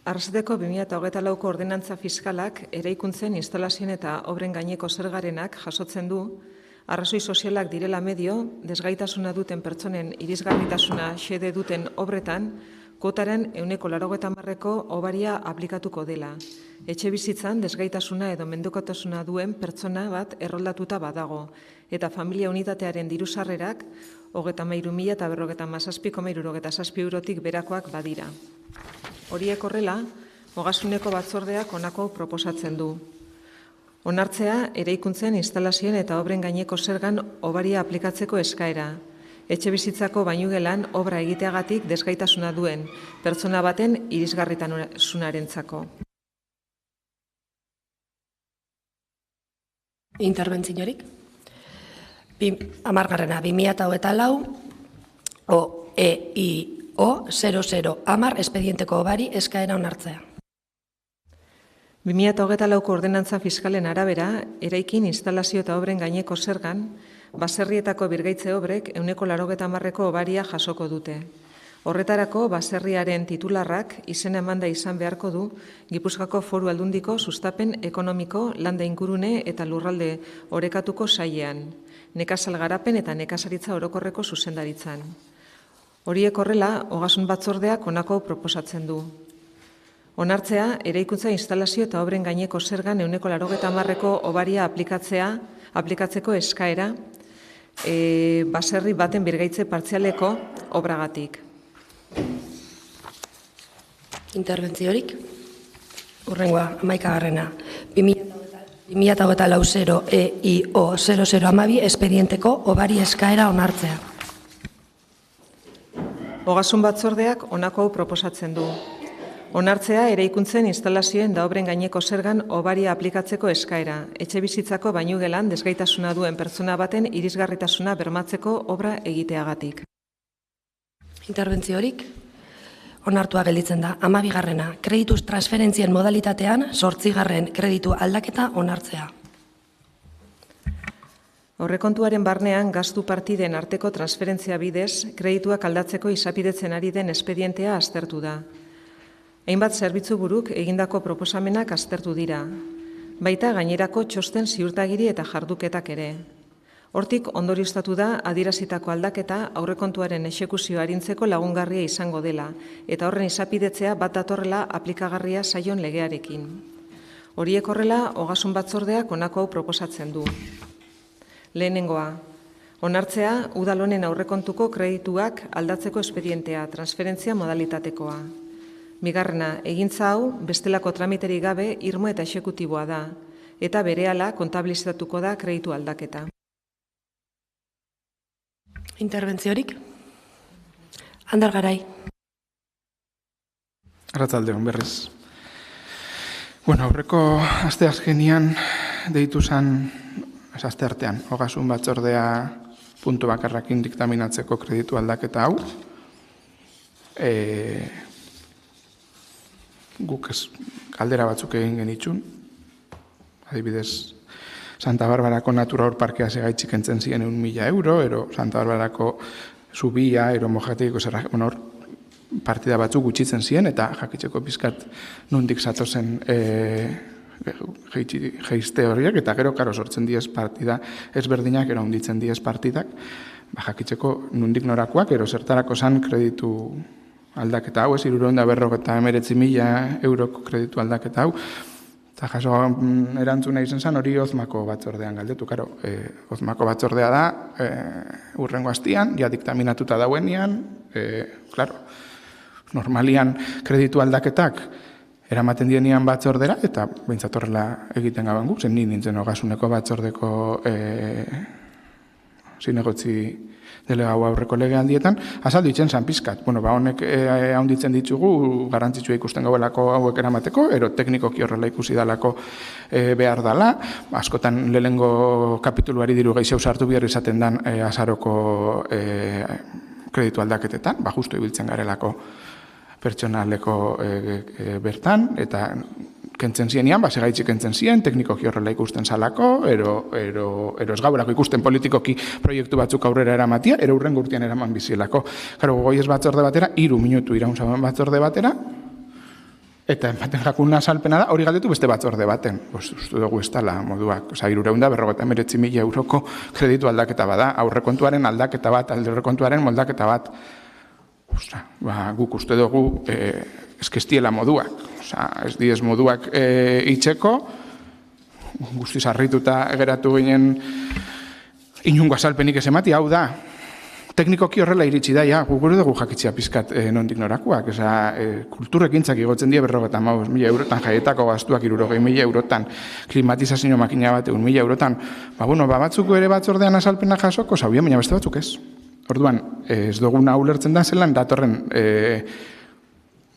Arrasateko 2024ko ordenantza fiskalak eraikuntzen instalazioen eta obren gaineko zergarenak jasotzen du, arrazoi sozialak direla medio, desgaitasuna duten pertsonen irisgarritasuna xede duten obretan, kuotaren 80%ko obaria aplikatuko dela. Etxe bizitzan desgaitasuna edo mendekotasuna duen pertsona bat erroldatuta badago, eta familia unitatearen dirusarrerak 33.557,67 eurotik berakoak badira. Horiek horrela, Ogasuneko batzordeak honako proposatzen du. Onartzea, eraikuntzen instalazioen eta obren gaineko zergan obaria aplikatzeko eskaera. Etxe bizitzako bainugelan obra egiteagatik desgaitasuna duen pertsona baten irisgarritasunarentzako. Interbentziorik? 10. 2024 EIO 00 espedienteko obari eskaera onartzea. 2024ko ordenantza fiskalen arabera, eraikin instalazio eta obren gaineko zergan, baserrietako birgaitze obrek 80%ko obaria jasoko dute. Horretarako, baserriaren titularrak izena emanda izan beharko du Gipuzkoako Foru Aldundiko sustapen ekonomiko, landa ingurune eta lurralde orekatuko sailean, nekazal garapen eta nekazaritza orokorreko zuzendaritzan. Horiek horrela, Ogasun batzordeak honako proposatzen du. Onartzea, eraikuntza instalazio eta obren gaineko zergan 80%ko obaria aplikatzeko eskaera baserri baten birgaitze partzialeko obragatik. Interbentziorik? Hurrengoa, 11. 2024 EIO 00 espedienteko obari eskaera onartzea. Ogasun batzordeak honako hau proposatzen du. Onartzea, eraikuntzen instalazioen da obren gaineko zergan obaria aplikatzeko eskaera, etxe bizitzako bainugelan desgaitasuna duen pertsona baten irisgarritasuna bermatzeko obra egiteagatik. Interbentziorik? Onartua gelditzen da. 12. Kredituz transferentzien modalitatean 8. kreditu aldaketa onartzea. Aurrekontuaren barnean gastu partiden arteko transferentzia bidez, kredituak aldatzeko izapidetzen ari den espedientea aztertu da. Hainbat zerbitzu buruk egindako proposamenak aztertu dira, baita gainerako txosten ziurtagiri eta jarduketak ere. Hortik ondorioztatu da adierazitako aldaketa aurrekontuaren exekuzio arintzeko lagungarria izango dela, eta horren izapidetzea bat datorrela aplikagarria zaion legearekin. Horiek horrela, Ogasun batzordeak honako hau proposatzen du. Lehenengoa, onartzea udal honen aurrekontuko kredituak aldatzeko espedientea, transferentzia modalitatekoa. 2. Egintza hau bestelako tramiteri gabe irmo eta exekutiboa da, eta berehala kontabilizatuko da kreditu aldaketa. Interbentziorik? Ander Garai. Arratsaldeon berriz. Aurreko aste azkenian deitu zen, aste artean, Ogasun batzordea puntu bakarrakin diktaminatzeko kreditu aldaketa hau, guk galdera batzuk egin genitxun, adibidez, Santa Barbarako Natura Hor Parkea segaitxik entzen ziren €1.000, ero Santa Barbarako Zubia, ero Mojategiko hor partida batzuk gutxitzen ziren, eta jakitzeko pizkat nundik zatozen geizte horiek, eta gero, karo, sortzen diez partida ezberdinak, ero hunditzen diez partidak, jakitzeko nundik norakoak, ero zertarako zan kreditu aldaketa hau, ez 349.000 euroko kreditu aldaketa hau, eta jaso erantzuna izan zen hori Ozmako batzordean galdetu, karo, Ozmako batzordea da, urrengo astian, ja diktaminatuta dauenean, klaro, normalian kreditu aldaketak eramaten dienean batzordera, eta behintzat horrela egiten gaban guk, zen nintzen Ogasuneko batzordeko zinegotzi delegau aurreko legealdietan, azaldu itzen zan pizkat. Bueno, honek haunditzen ditugu, garrantzitsua ikusten gauelako hauek eramateko, ero teknikoki horrela ikusi dalako behar dala, askotan lehengo kapituluari diru gehiago sartu behar izaten dan azaroko kreditu aldaketetan, justu ibiltzen garelako pertsonaleko bertan, eta kentzen zienean, segaitzik kentzen zien, teknikoki horrela ikusten salako, ero ez gaurako ikusten politikoki proiektu batzuk aurrera eramatia, ero urren gurtian eraman bizielako. Karo, goiez batzorde batera, 3 minutu iraun zaban batzorde batera, eta ematen jakuna salpena da, hori galdetu beste batzorde baten. Uste dugu ez dala moduak, 349.000 euroko kreditu aldaketa bada, aurrekontuaren aldaketa bat, aurrekontuaren moldaketa bat. Guk uste dugu eskestiela moduak, ez diez moduak itxeko, guztiz harrituta geratu ginen inungo azalpenik ez emati, hau da, teknikoki horrela iritsi da, gure dugu jakitzea pizkat nondik norakoak, kulturrekintzak igotzen die 55.000 eurotan, jaietako gastuak 60.000 eurotan, klimatizazio makina bat 1.000 eurotan, batzuk ere batzordean azalpena jasoko, zaubien, baina beste batzuk ez. Orduan, ez duguna ulertzen da zelan, datorren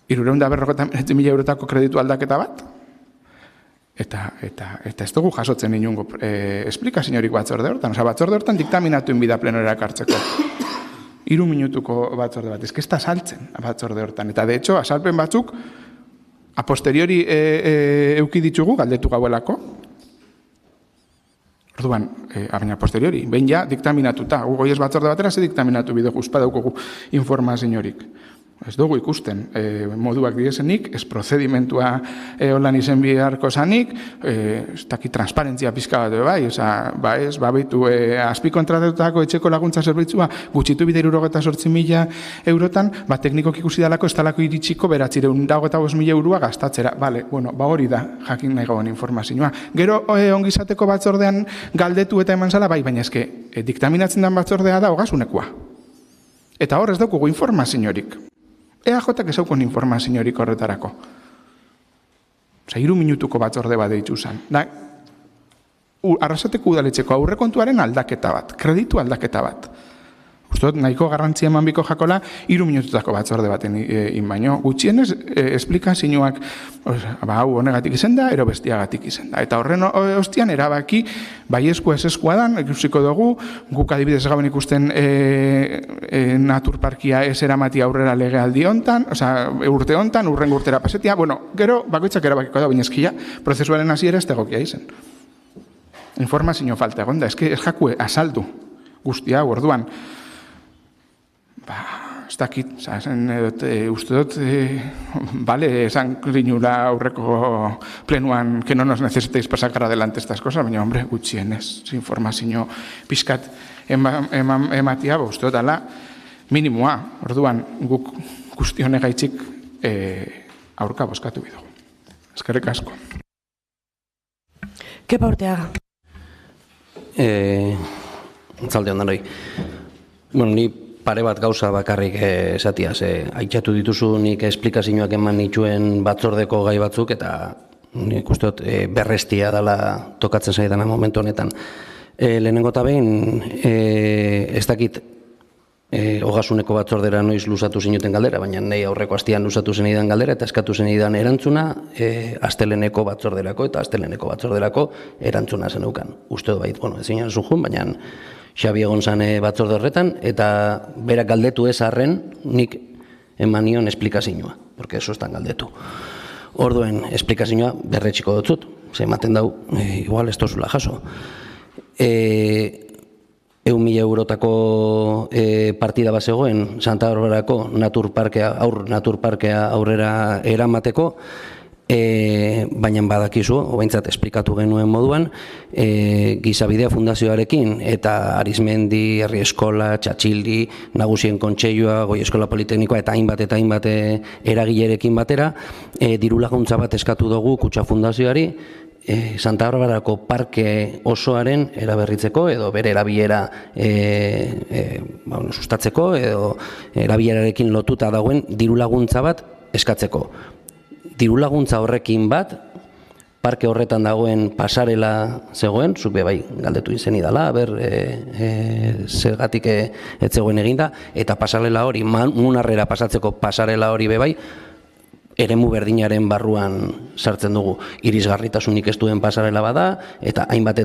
350.000 eurotako kreditu aldaketa bat, eta ez dugu jasotzen inungo esplikaziorik batzorde hortan. Batzorde hortan diktaminatu inbida plenorera kartzeko. 3 minutuko batzorde bat. Ez da saltzen batzorde hortan. Eta, de hecho, azalpen batzuk, a posteriori euki ditugu, galdetu gauelako. Orduan, baina posteriori, behin ja diktaminatuta. Goiez batzorde batera ze diktaminatu bidegu, espadaukogu informaziorik. Ez dugu ikusten moduak direzenik, ez prozedimentua holan izen biharko zanik, ez dakit transparentzia pizka bat, ez, baitu azpikontratatutako etxeko laguntza zerbitzua gutxitu bide 68.000 eurotan, teknikok ikusi dalako ez talako iritsiko 925.000 euroa gastatzera. Hori da, jakin nahi gauen informazioa. Gero ongizateko batzordean galdetu eta eman zala, baina eske, diktaminatzen den batzordea da Ogasunekoa. Eta hor ez daukugu informaziorik. EAJak ezaukon informaziorik horretarako. 3 minutuko batzorde bat deitu zen. Arrasateko udaletxeko aurrekontuaren aldaketa bat, kreditu aldaketa bat. Uztot, nahiko garrantzia eman biko jakola, 3 minututako batzorde baten inbaino. Gutxienez, esplikazioak, hau honegatik izen da, ero bestiagatik izen da. Eta horren ostian, erabaki, baiezko ez eskuadan, ikusiko dugu, guk adibidez gaben ikusten naturparkia ez eramati aurrera legealdi hontan, urte hontan, urren urtera pasetia, gero, bakoitzak erabakiko da, bainezkia, prozesuaren hasiera ez tegokia izen. Informazio falta egon da, ez jakue asaldu guztia, orduan, ez dakit, uste dut, esan klinula aurreko plenuan que no nos necesitéis para sacar adelante estas cosas, baina, hombre, gutxienez, informazio pizkat ematia, uste dut, ala, minimoa, orduan, guk guztione gaitxik aurka boskatu bidugu. Eskerrik asko. Kepa Urteaga. Zalde ondan hori. Ni pare bat gauza bakarrik esatia, aitzatu dituzu nik esplikazioak eman nituen batzordeko gai batzuk, eta nik uste dut berrestia dela tokatzen zaidana momentu honetan. Lehenengo eta behin, ez dakit Ogasuneko batzordera noiz luzatu zinuten galdera, baina nahi aurreko astian luzatu zenidan galdera, eta eskatu zenidan erantzuna asteleneko batzorderako, eta asteleneko batzorderako erantzuna zeneukan. Uste dut bait, ezin jan zujun, baina Xabi egon zan batzorde horretan, eta berak galdetu ez arren, nik eman nion esplikazioa, porque eso estan galdetu. Orduen esplikazioa berretxiko dutzut, ze ematen dau, igual ez tozula jaso. 1.000 eurotako partida bat zegoen Santa Barbarako naturparkea aurrera eramateko, baina badakizu, obaintzat esplikatu genuen moduan, Gizabidea Fundazioarekin eta Arizmendi, Herri Eskola, Txatxildi, Nagusien Kontseilua, Goi Eskola Politeknikoa eta hainbat eragilerekin batera, diru laguntza bat eskatu dugu Kutxa Fundazioari, Santa Barbarako parke osoaren eraberritzeko edo bere erabilera sustatzeko edo erabilerarekin lotuta dagoen diru laguntza bat eskatzeko. Diru laguntza horrekin bat, parke horretan dagoen pasarela zegoen, zuk bai galdetu izeni dela, zergatik ez zegoen eginda, eta pasarela hori, Munarrera pasatzeko pasarela hori bai, eremu berdinaren barruan sartzen dugu. Irisgarritasunik ez duen pasarela bada, eta hainbat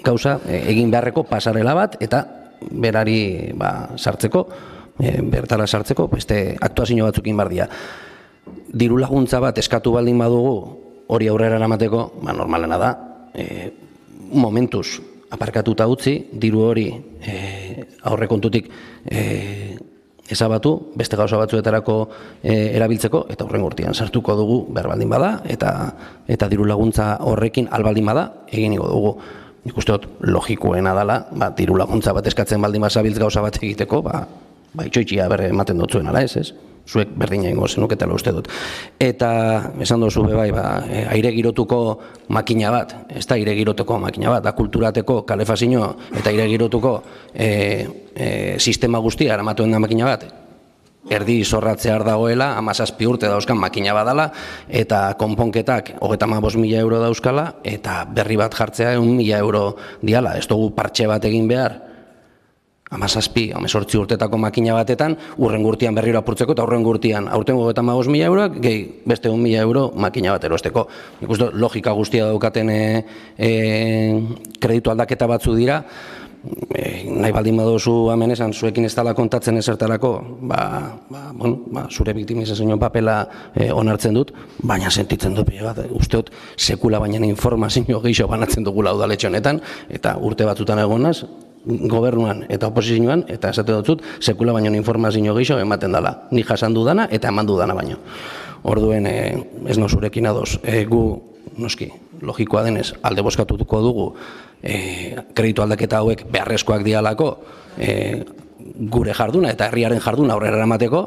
gauza egin beharreko pasarela bat, eta berari sartzeko, bertara sartzeko, beste aktuazio batzukin bardia. Diru laguntza bat eskatu baldin badugu, hori aurrera eramateko, normalena da, momentuz aparkatuta utzi, diru hori aurrekontutik ezabatu, beste gauza batzuetarako erabiltzeko, eta hurrengo urtean sartuko dugu behar baldin bada, eta diru laguntza horrekin albaldin bada, eginiko dugu. Nik uste dut logikoena dela, diru laguntza bat eskatzen baldin bazabiltz gauza bat egiteko, itxoitxia berre ematen dutzuen, ala ez? Zuek berdina ingo zenuketela uste dut. Eta, esan duzu aire girotuko makina bat, ez da aire giroteko makina bat, da kulturateko kalefazio eta aire girotuko sistema guztia eramatuen da makina bat, erdi zorratzear dagoela, 17 urte dauzkan makina badala, eta konponketak 35.000 euro dauzkala, eta berri bat jartzea 1.000 euro diala, ez dugu partxe bat egin behar, 17 urtetako makina batetan, urrengo urtean berriro apurtzeko, eta urrengo urtean aurtengo 35.000 euroak, gehi beste 1.000 euro makina bat erosteko. Nik uste logika guztia daukaten kreditu aldaketa batzu dira, nahi baldin baduzu hemen esan, zuekin ez dela kontatzen ezertarako, zure biktimizazio papela onartzen dut, baina sentitzen dut, usteot sekula baina informazio gehiago banatzen dugula udaletxe honetan, eta urte batzutan egonaz, gobernuan eta oposizioan, eta esate dutzut, sekula baino informazio gehiago ematen dela. Ni jasan dudana eta eman dudana baino. Orduen, ez no zurekin adoz, gu, noski, logikoa denez, alde bozkatuko dugu, kreditu aldaketa hauek beharrezkoak dialako, gure jarduna eta herriaren jarduna aurrera eramateko,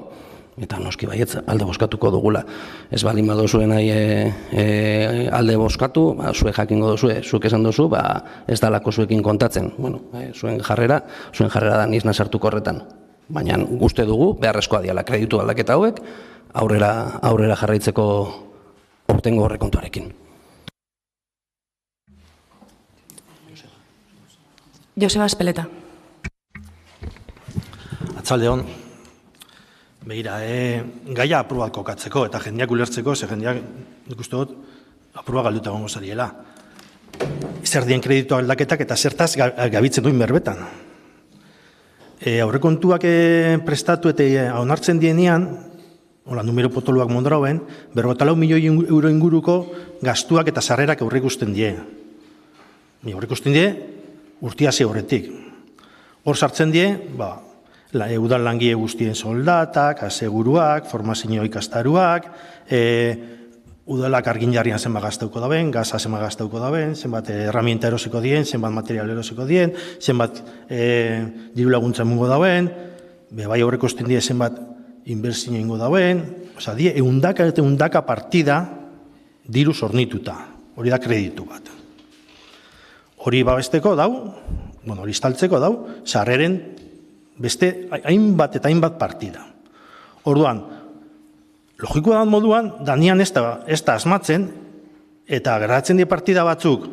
eta noski baietz alde bozkatuko dugula. Ez baldin baduzuen alde bozkatu, zuek jakingo duzue, zuek esan duzu, ez dalako zuekin kontatzen. Zuen jarrera da nizna sartuko horretan. Baina uste dugu, beharrezkoa diala kreditu aldaketa hauek, aurrera jarraitzeko urtengo horrekontuarekin. Joseba Espeleta. Atzaldeon. Begira, gaia apurua kokatzeko eta jendeak ulertzeko, ze jendeak, nik uste dut, apurua galduta gongo zariela. Zer dien kreditu aldaketak eta zertaz gabitzen duen berbetan. Aurrekontuak prestatu eta onartzen dienean, numero potoluak mondrauen, 54 milioi euro inguruko gastuak eta sarrerak aurreikusten die. Aurreikusten die, urtia ze horretik. Hor sartzen die, udal langile guztien soldatak, aseguruak, formazio ikastaruak, udalak arginjarrian zenbat gaztauko daben, gaza zenbat gaztauko daben, zenbat herramienta erosiko dien, zenbat material erosiko dien, zenbat diru laguntza mungo daben, bai aurrekosten die zenbat inbertsio ingo daben, die eundaka partida diru zornituta, hori da kreditu bat. Hori babesteko dau, hori estaltzeko dau, sarreren beste hainbat eta hainbat partida. Orduan, logikoa da moduan, danian ez da asmatzen, eta geratzen die partida batzuk,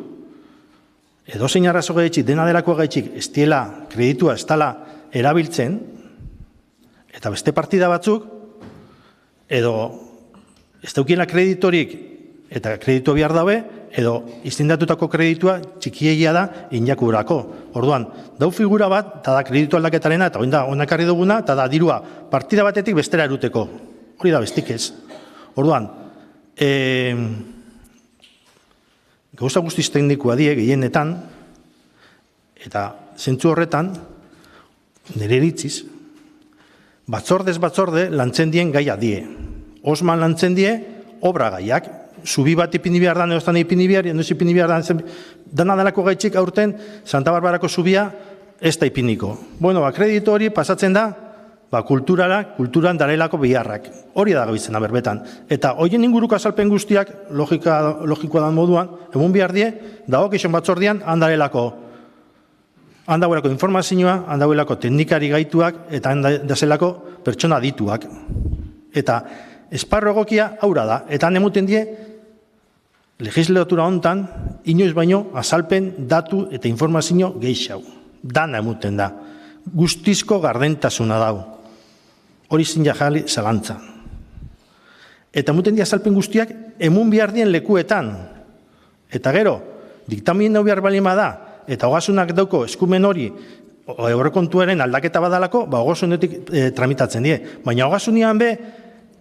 edo zein arrazo gaitxik, dena delako gaitxik, ez diela kreditua ez dela erabiltzen, eta beste partida batzuk, edo ez daukiela kreditorik, eta kreditu behar dabe, edo izendatutako kreditua txikiegia da inakurako. Orduan, dau figura bat, eta da kreditu aldaketarena, eta onakarri duguna, eta da dirua partida batetik bestera eruteko. Hori da bestik ez. Orduan, gauza guztiz teknikoa die gehienetan, eta zentzu horretan, nire iritziz, batzordez batzorde lantzen dien gaia die. Osman lantzen die obra gaiak. Zubi bat ipini behar dan, eoztan ipini behar, endoz ipini behar dan, dana dalako gaitxik aurten, Santa Barbarako zubia ez da ipiniko. Bueno, kreditu hori pasatzen da, kulturan darelako beharrak. Hori da gabitzen da berbetan. Eta horien inguruko azalpen guztiak, logikoa dan moduan, egun behar die, dago keixon batzordian, handauelako informazioa, handauelako teknikari gaituak, eta handazelako pertsona dituak. Eta esparro egokia aurra da. Eta nemuten die, legislatura hontan, inoiz baino, azalpen, datu eta informazio geixau. Dana emuten da. Guztizko gardentasuna dau. Hori zin jajali zalantza. Eta emuten die azalpen guztiak, emun behar dien lekuetan. Eta gero, diktamien nau behar balima da, eta hogasunak dauko eskumen hori aurrekontuaren aldaketa badalako, hogasunetik tramitatzen die. Baina hogasunean be,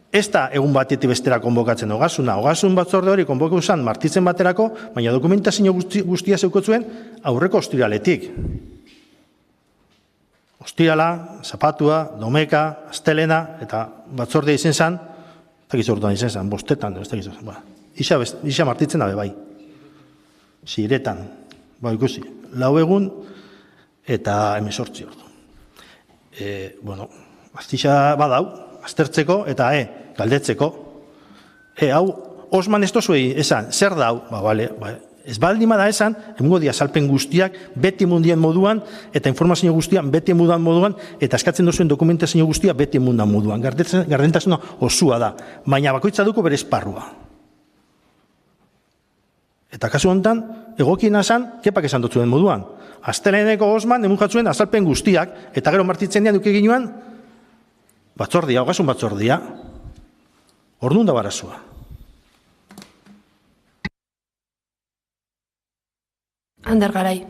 ez da egun batetik bestera konbokatzen hogasuna. Hogasun batzorde hori konbokatu zen martitzen baterako, baina dokumentazio guztia zeukotzuen aurreko ostiraletik. Ostirala, zapatua, domeka, astelena, eta batzordea izen zen, ez dakiz urtean izen zen, bostetan, ez dakiz zen. Isa martitzen dabe bai. Ziretan, ikusi. 4 egun eta 18 ordu. Bueno, aztixa badau, aztertzeko eta galdetzeko. Hau, Osman ez tozuei esan, zer dau? Bale, ez baldima da esan, emungo dia salpen guztiak beti mundien moduan, eta informazio guztian beti mundan moduan, eta eskatzen duzuen dokumentazio guztia beti mundan moduan. Gardentasuna osua da, baina bakoitza duko bere esparrua. Eta kasu honetan, egokiena esan, kepak esan dutzuen moduan. Asteleneko Osman emun jatzuen azalpen guztiak, eta gero martitzen dian duke ginuan, batzordia, hogasun batzordia. Orduan da barazua. Ander Garai.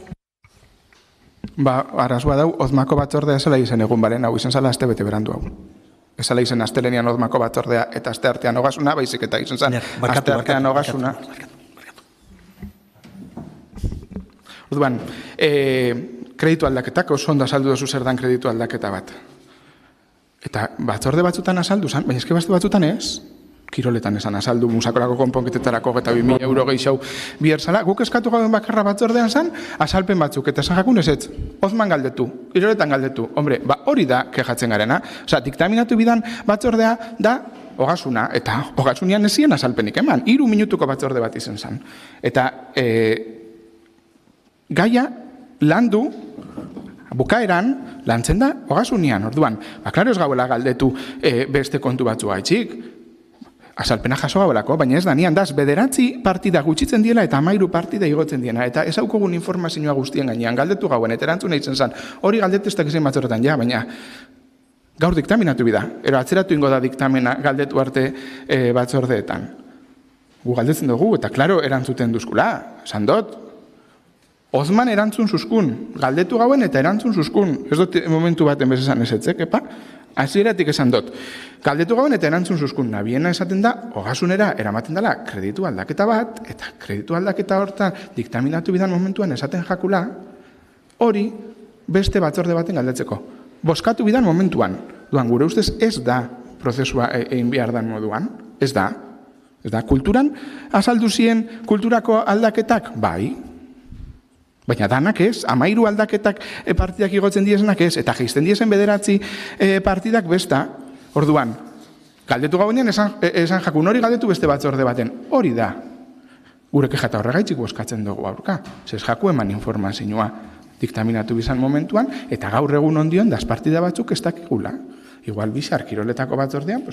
Arazua dau, Ozmako batzordea zela izen egun baren, hau izen zala aste bete berandu hau. Ezala izen astelenian Ozmako batzordea eta aste artean hogasuna, baizik eta izen zan aste artean hogasuna. Orduan, kreditu aldaketak, oso ondo azaldu dozu zer dan kreditu aldaketa bat. Eta batzorde batzutan azaldu zan, baina eske beste batzutan ez, kiroletan esan azaldu, musakorako konponketetarako eta 2.000 euro gehiago bihar zala, guk eskatu gauen bakarra batzordean zan, azalpen batzuk, eta esan jakun ez ez, Ozman galdetu, kiroletan galdetu, hombre, hori da kejatzen garena, oza, diktaminatu bidan batzordea da, hogasuna, eta hogasunian ezien azalpenik eman, 3 minutuko batzorde bat izen zan. Eta, gaia landu, bukaeran, lantzen da, hogasunian, orduan. Klaro ez gauela galdetu beste kontu batzu gaitxik. Azalpena jaso gauelako, baina ez da, nian daz, 9 partida gutxitzen diela eta 13 partida igotzen diena. Eta ez haukogun informazioa guztien gainean, galdetu gauen, eta erantzun eitzen zan. Hori galdeteztak izan batzorretan, ja, baina gaur diktaminatu bida. Ero atzeratu ingo da diktamena galdetu arte batzordeetan. Gu galdetzen dugu, eta klaro erantzuten duzkula, esan dut. Ozman erantzun suskun, galdetu gauen eta erantzun suskun. Ez dut momentu baten bezesan esetzek, epa? Hasieratik esan dut. Galdetu gauen eta erantzun suskun. Nabiena esaten da, hogasunera eramaten dela kreditu aldaketa bat, eta kreditu aldaketa hortan diktaminatu bidan momentuan esaten jakula, hori beste batzorde baten galdetzeko. Boskatu bidan momentuan. Duan, gure ustez ez da prozesua egin behar dan moduan. Ez da. Ez da. Kulturan azaldu zien kulturako aldaketak? Bai. Baina danak ez, 13 aldaketak partidak igotzen diezenak ez, eta geizten diezen 9 partidak besta. Orduan, galdetu gauenean esan jakun hori galdetu beste batzorde baten. Hori da. Gure kexata horregaitzik boskatzen dugu aurka. Zez jaku eman informazioa diktaminatu bizan momentuan, eta gaur egun ondion daz partida batzuk ez dakigula. Igual bixar, kiroletako batzordean,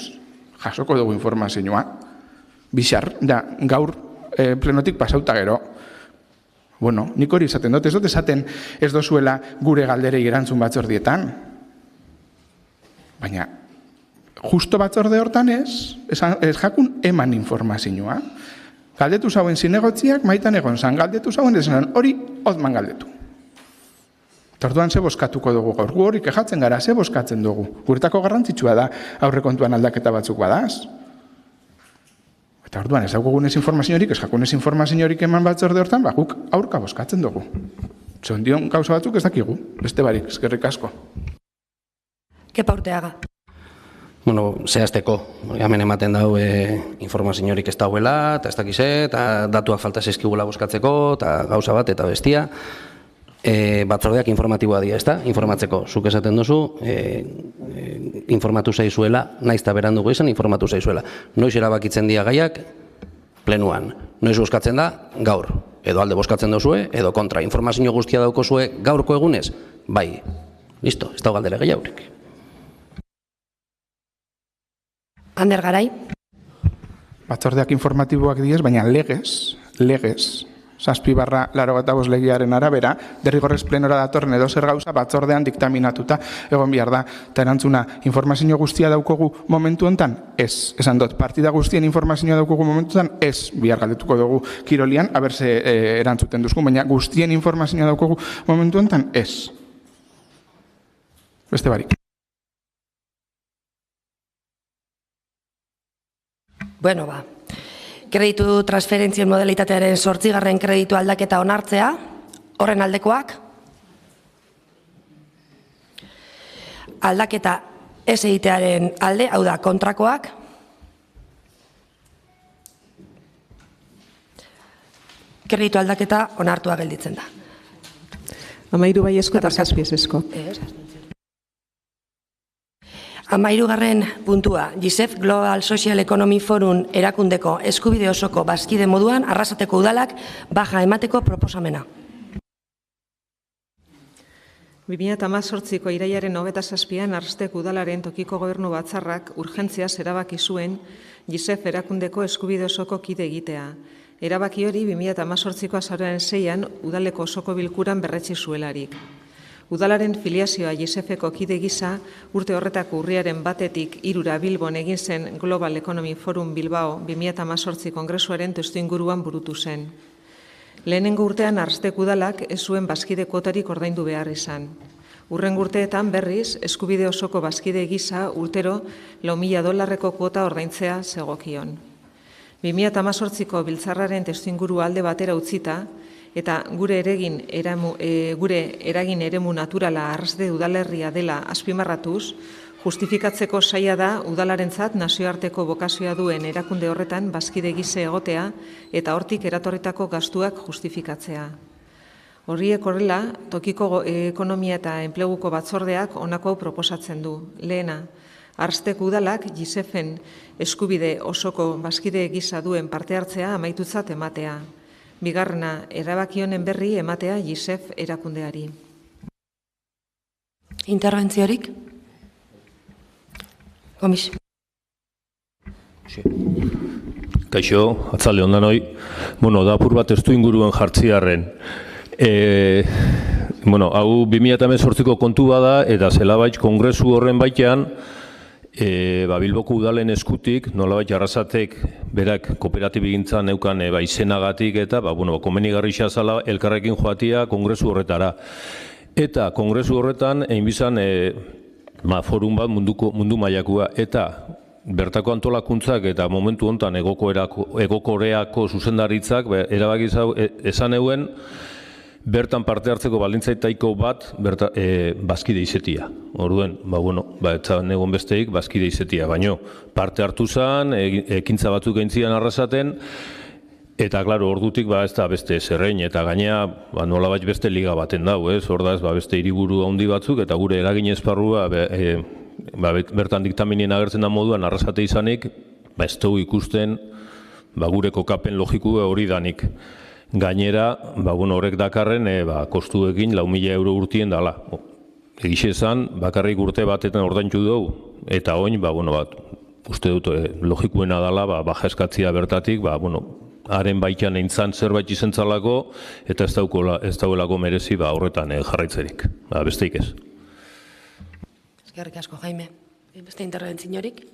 jasoko dugu informazioa. Bixar, da, gaur plenotik pasauta gero. Bueno, nik hori esaten dut, ez dut esaten ez dozuela gure galderei erantzun batzordietan. Baina, justo batzorde hortan ez jakun eman informazioa. Galdetu zauen zinegotziak maitan egon zan, galdetu zauen esan hori ozman galdetu. Eta orduan ze boskatuko dugu gaur, gu hori kejatzen gara, ze boskatzen dugu. Guretako garrantzitsua da aurrekontuan aldaketa batzuk badaz. Eta orduan ez daukagunez informaziorik, ez jakunez informaziorik eman batzorde hortan, guk aurka boskatzen dugu. Zondion gauza batzuk ez dakigu, beste barik, eskerrik asko. Kepa Urteaga. Bueno, zehazteko, hemen ematen dau informaziorik ez dauela, eta ez dakize, eta datuak falta zizkigula boskatzeko, eta gauza bat, eta bestia. Batzordeak informatiboa dira, ez da? Informatzeko, zuk esaten duzu, informatu zaizuela, naiz eta berandugu izan, informatu zaizuela. Noiz erabakitzen dira gaiak, plenuan. Noiz boskatzen da, gaur. Edo alde boskatzen duzue, edo kontra. Informazio guztia daukozue gaurko egunez? Bai. Listo, ez da galdera gehiagorik. Ander Garai. Batzordeak informatiboak diez, baina legez, 7/85 legearen arabera, derrigorrez plenora datorren edo zer gauza batzordean diktaminatuta egon behar da. Eta erantzuna, informazio guztia daukogu momentu honetan? Ez. Esan dut, partida guztien informazioa daukogu momentu honetan? Ez. Bihar galdetuko dugu kirolian, aberse erantzuten duzku, baina guztien informazioa daukogu momentu honetan? Ez. Beste barik. Bueno, kreditu transferentzien modalitatearen 8. kreditu aldaketa onartzea, horren aldekoak. Aldaketa ez egitearen alde, hau da, kontrakoak. Kreditu aldaketa onartua gelditzen da. 13 baiezko eta 7 ezezko. 13. puntua, GISEF Global Social Economy Forum erakundeko eskubide osoko bazkide moduan Arrasateko udalak baja emateko proposamena. 2018ko irailaren 27an Arrasateko udalaren tokiko gobernu batzarrak urgentziaz erabaki zuen GISEF erakundeko eskubide osoko kide egitea. Erabaki hori 2018ko azaroaren 6an udaleko osoko bilkuran berretsi zuelarik. Udalaren filiazioa GISEFeko kide gisa urte horretako urriaren 1-tik 3 Bilbon egin zen Global Economy Forum Bilbao 2018 kongresuaren testuinguruan burutu zen. Lehenengo urtean Arrasateko udalak ez zuen bazkide kuotarik ordaindu behar izan. Hurrengo urteetan berriz, eskubide osoko bazkide gisa urtero $4.000 kuota ordaintzea zegokion. 2018ko biltzarraren testuinguru alde batera utzita, eta gure eragin eremu naturala Arrasate udalerria dela azpimarratuz, justifikatzeko zaila da udalarentzat nazioarteko bokazioa duen erakunde horretan bazkide gise egotea eta hortik eratorritako gastuak justifikatzea. Horiek horrela, tokiko ekonomia eta enpleguko batzordeak honako hau proposatzen du. Lehena, Arrasateko udalak GISEFen eskubide osoko bazkide gisa duen parte hartzea amaitutzat ematea. Bigarrena, erabaki honen berri ematea GISEF erakundeari. Interbentziorik? Gomis. Kaixo, atzalde ondanoi. Da apur bat testu inguruen jartziarren. Hau 2018ko kontu bada eta zelabait kongresu horren baitean Bilboko udalen eskutik, nolabait Arrasatek berak kooperatibigintzan neukan izenagatik eta komenigarri zala elkarrekin joatia kongresu horretara. Eta kongresu horretan egin bizan forum bat mundu mailakua eta bertako antolakuntzak eta momentu honetan egokoreako zuzendaritzak erabaki esan euen bertan parte hartzeko baldintzaitaiko bat bazkide izetia. Orduen, etzan egon besteik bazkide izetia, baino parte hartu zen, ekintza batzuk egin Arrasaten, eta, klaro, ordutik ez da beste zerrein, eta gainea nolabait beste liga baten dau, ordaz, beste hiriburu handi batzuk, eta gure eragin esparrua bertan diktaminien agertzen da moduan Arrasate izanik, ez dugu ikusten gure kokapen logikua hori danik. Gainera, horrek dakarren kostuekin €4.000 urtien dala. Egixe esan, bakarrik urte batetan ordaintu dugu, eta oin, uste dut, logikuena dala, baja eskatzia bertatik, haren baitan eintzan zerbait izentzalako, eta ez dauelako merezi horretan jarraitzerik. Besteik ez. Eskerrik asko, Jaime. Beste interbentziorik?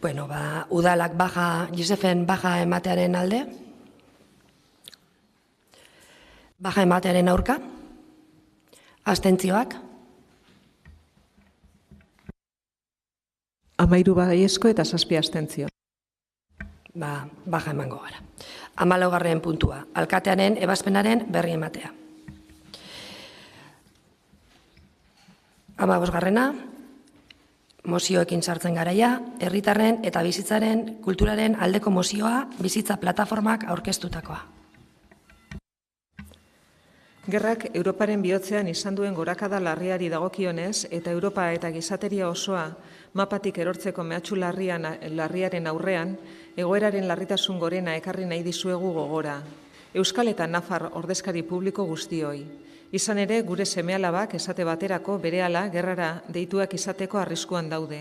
Bueno, udalak Josefen baja ematearen alde, baja ematearen aurka, abstentzioak, 13 baiezko eta 7 abstentzio. Baja emango gara. 14. puntua, alkatearen ebazpenaren berri ematea. 15. Mozioekin sartzen garaia, herritarren eta bizitzaren kulturaren aldeko mozioa bizitza plataformak aurkeztutakoa. Gerrak Europaren bihotzean izan duen gorakada larriari dagokionez eta Europa eta gizateria osoa mapatik erortzeko mehatxu larriaren aurrean, egoeraren larritasun gorena ekarri nahi dizuegu gogora. Euskal eta Nafar ordezkari publiko guztioi. Izan ere, gure seme-alabak esate baterako berehala gerrara deituak izateko arriskuan daude.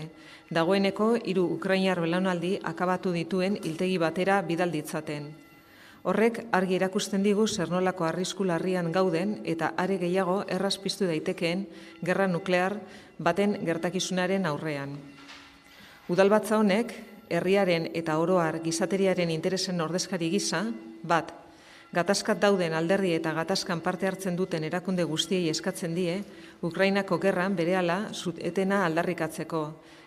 Dagoeneko 3 ukrainar belaunaldi akabatu dituen hiltegi batera bidalditzaten. Horrek argi erakusten digu zer nolako arrisku larrian gauden eta are gehiago erraz piztu daitekeen gerra nuklear baten gertakizunaren aurrean. Udalbatza honek, herriaren eta oroar gizateriaren interesen ordezkari gisa, bat, gatazkat dauden alderdi eta gatazkan parte hartzen duten erakunde guztiei eskatzen die, Ukrainako gerran berehala etena aldarrikatzeko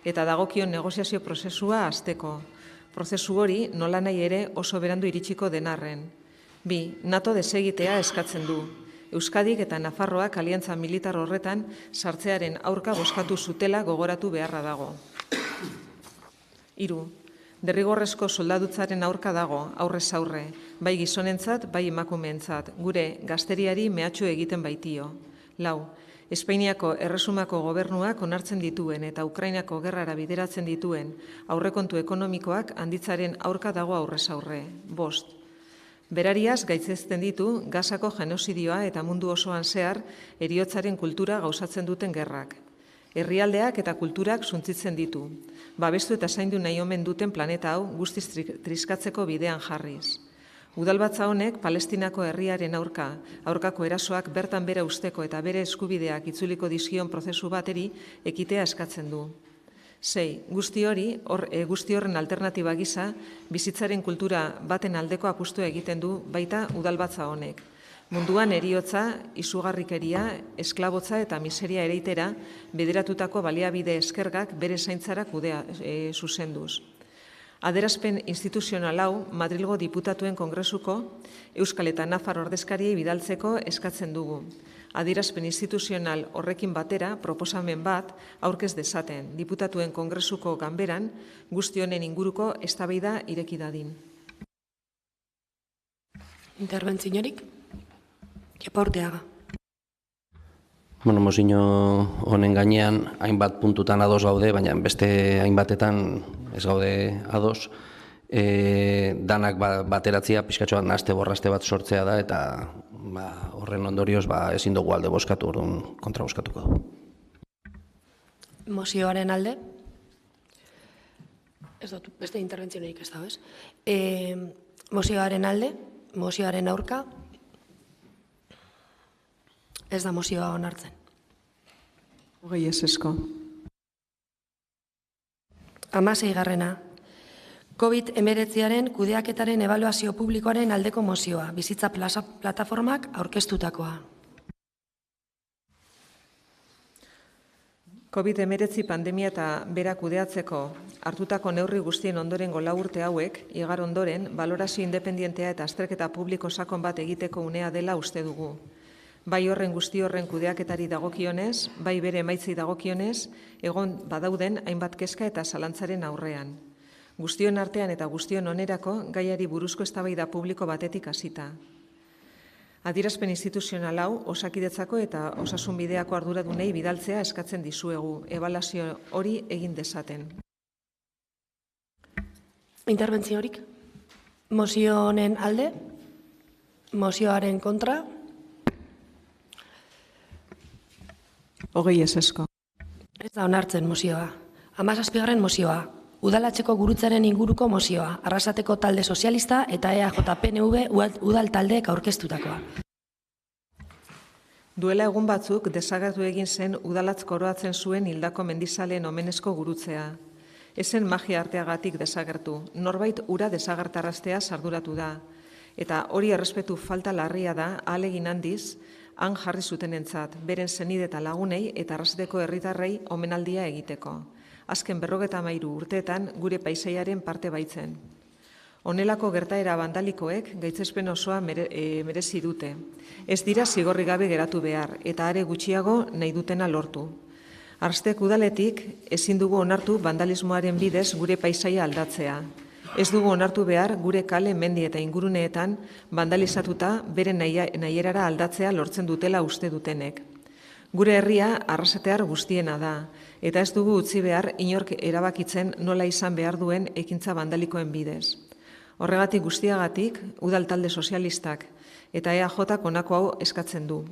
eta dagokion negoziazio prozesua hasteko. Prozesu hori nola nahi ere oso berandu iritsiko denarren. 2. NATO desegitea eskatzen du. Euskadik eta Nafarroak aliantza militar horretan sartzearen aurka bozkatu zutela gogoratu beharra dago. 3. Derrigorrezko soldadutzaren aurka dago, aurrez aurre, bai gizonentzat, bai emakumeentzat, gure gazteriari mehatxu egiten baitio. 4. Espainiako Erresumako gobernuak onartzen dituen eta Ukrainako gerrara bideratzen dituen aurrekontu ekonomikoak handitzaren aurka dago aurrez aurre. 5. Berariaz gaitzezten ditu Gazako genozidioa eta mundu osoan zehar heriotzaren kultura gauzatzen duten gerrak. Herrialdeak eta kulturak suntsitzen ditu. Babestu eta zaindu nahi omen duten planeta hau guztiz triskatzeko bidean jarriz. Udalbatza honek Palestinako herriaren aurkako erasoak bertan bera usteko eta bere eskubideak itzuliko dizkion prozesu bateri ekitea eskatzen du. 6. Guzti horren alternatiba gisa, bizitzaren kultura baten aldeko apustua egiten du baita udalbatza honek. Munduan heriotza, izugarrikeria, esklabotza eta miseria ereitera bideratutako baliabide eskergak bere zaintzarak zuzenduz. Adierazpen instituzional hau Madrilgo Diputatuen Kongresuko Euskal eta Nafar ordezkariei bidaltzeko eskatzen dugu. Adierazpen instituzional horrekin batera proposamen bat aurkez dezaten Diputatuen Kongresuko ganberan guzti honen inguruko eztabaida ireki dadin. Interbentziorik? Keporteaga. Mozio honen gainean hainbat puntutan ados gaude, baina beste hainbatetan ez gaude ados. Danak bateratzea pixkatxoan nahaste borraste bat sortzea da, eta horren ondorioz ezin dugu alde bozkatu, orduan kontra bozkatuko dugu. Mozioaren alde? Ez dut, beste interbentziorik ez da, ez? Mozioaren alde, mozioaren aurka, ez da mozioa onartzen. 20 ezesko. 16. COVID-19 kudeaketaren ebaluazio publikoaren aldeko mozioa, bizitza plataformak aurkeztutakoa. COVID-19 pandemia eta bera kudeatzeko hartutako neurri guztien ondorengo 4 urte hauek, igar ondoren, balorazio independientea eta azterketa publiko sakon bat egiteko unea dela uste dugu. Bai horren guzti horren kudeaketari dagokionez, bai bere emaitzei dagokionez, egon badauden hainbat kezka eta zalantzaren aurrean. Guztion artean eta guztion onerako gaiari buruzko eztabaida publiko batetik hasita. Adierazpen instituzional hau Osakidetzako eta Osasunbideako arduradunei bidaltzea eskatzen dizuegu, ebaluazio hori egin dezaten. Interbentziorik? Mozio honen alde? Mozioaren kontra? 20 ezesko. Ez da onartzen mozioa. 17. mozioa. Udalatxeko gurutzaren inguruko mozioa. Arrasateko talde sozialista eta EAJ-PNV udal taldeek aurkeztutakoa. Duela egun batzuk desagertu egin zen udalatz koroatzen zuen hildako mendizaleen omenezko gurutzea. Ezen magia arteagatik desagertu, norbait ura desagertaraztea sarduratu da. Eta hori errespetu falta larria da, ahalegin handiz, han jarri zutenentzat, beren senide eta lagunei eta arrasateko herritarrei omenaldia egiteko. Azken 53 urteetan gure paisaiaren parte baitzen. Honelako gertaera bandalikoek gaitzespen osoa merezi dute. Ez dira zigorri gabe geratu behar, eta are gutxiago nahi dutena lortu. Arstek udaletik ezin dugu onartu vandalismoaren bidez gure paisaia aldatzea. Ez dugu onartu behar gure kale, mendi eta inguruneetan vandalizatuta bere nahierara aldatzea lortzen dutela uste dutenek. Gure herria arrasatear guztiena da, eta ez dugu utzi behar inork erabakitzen nola izan behar duen ekintza vandalikoen bidez. Horregatik guztiagatik, udal talde sozialistak eta EAJ honako hau eskatzen du.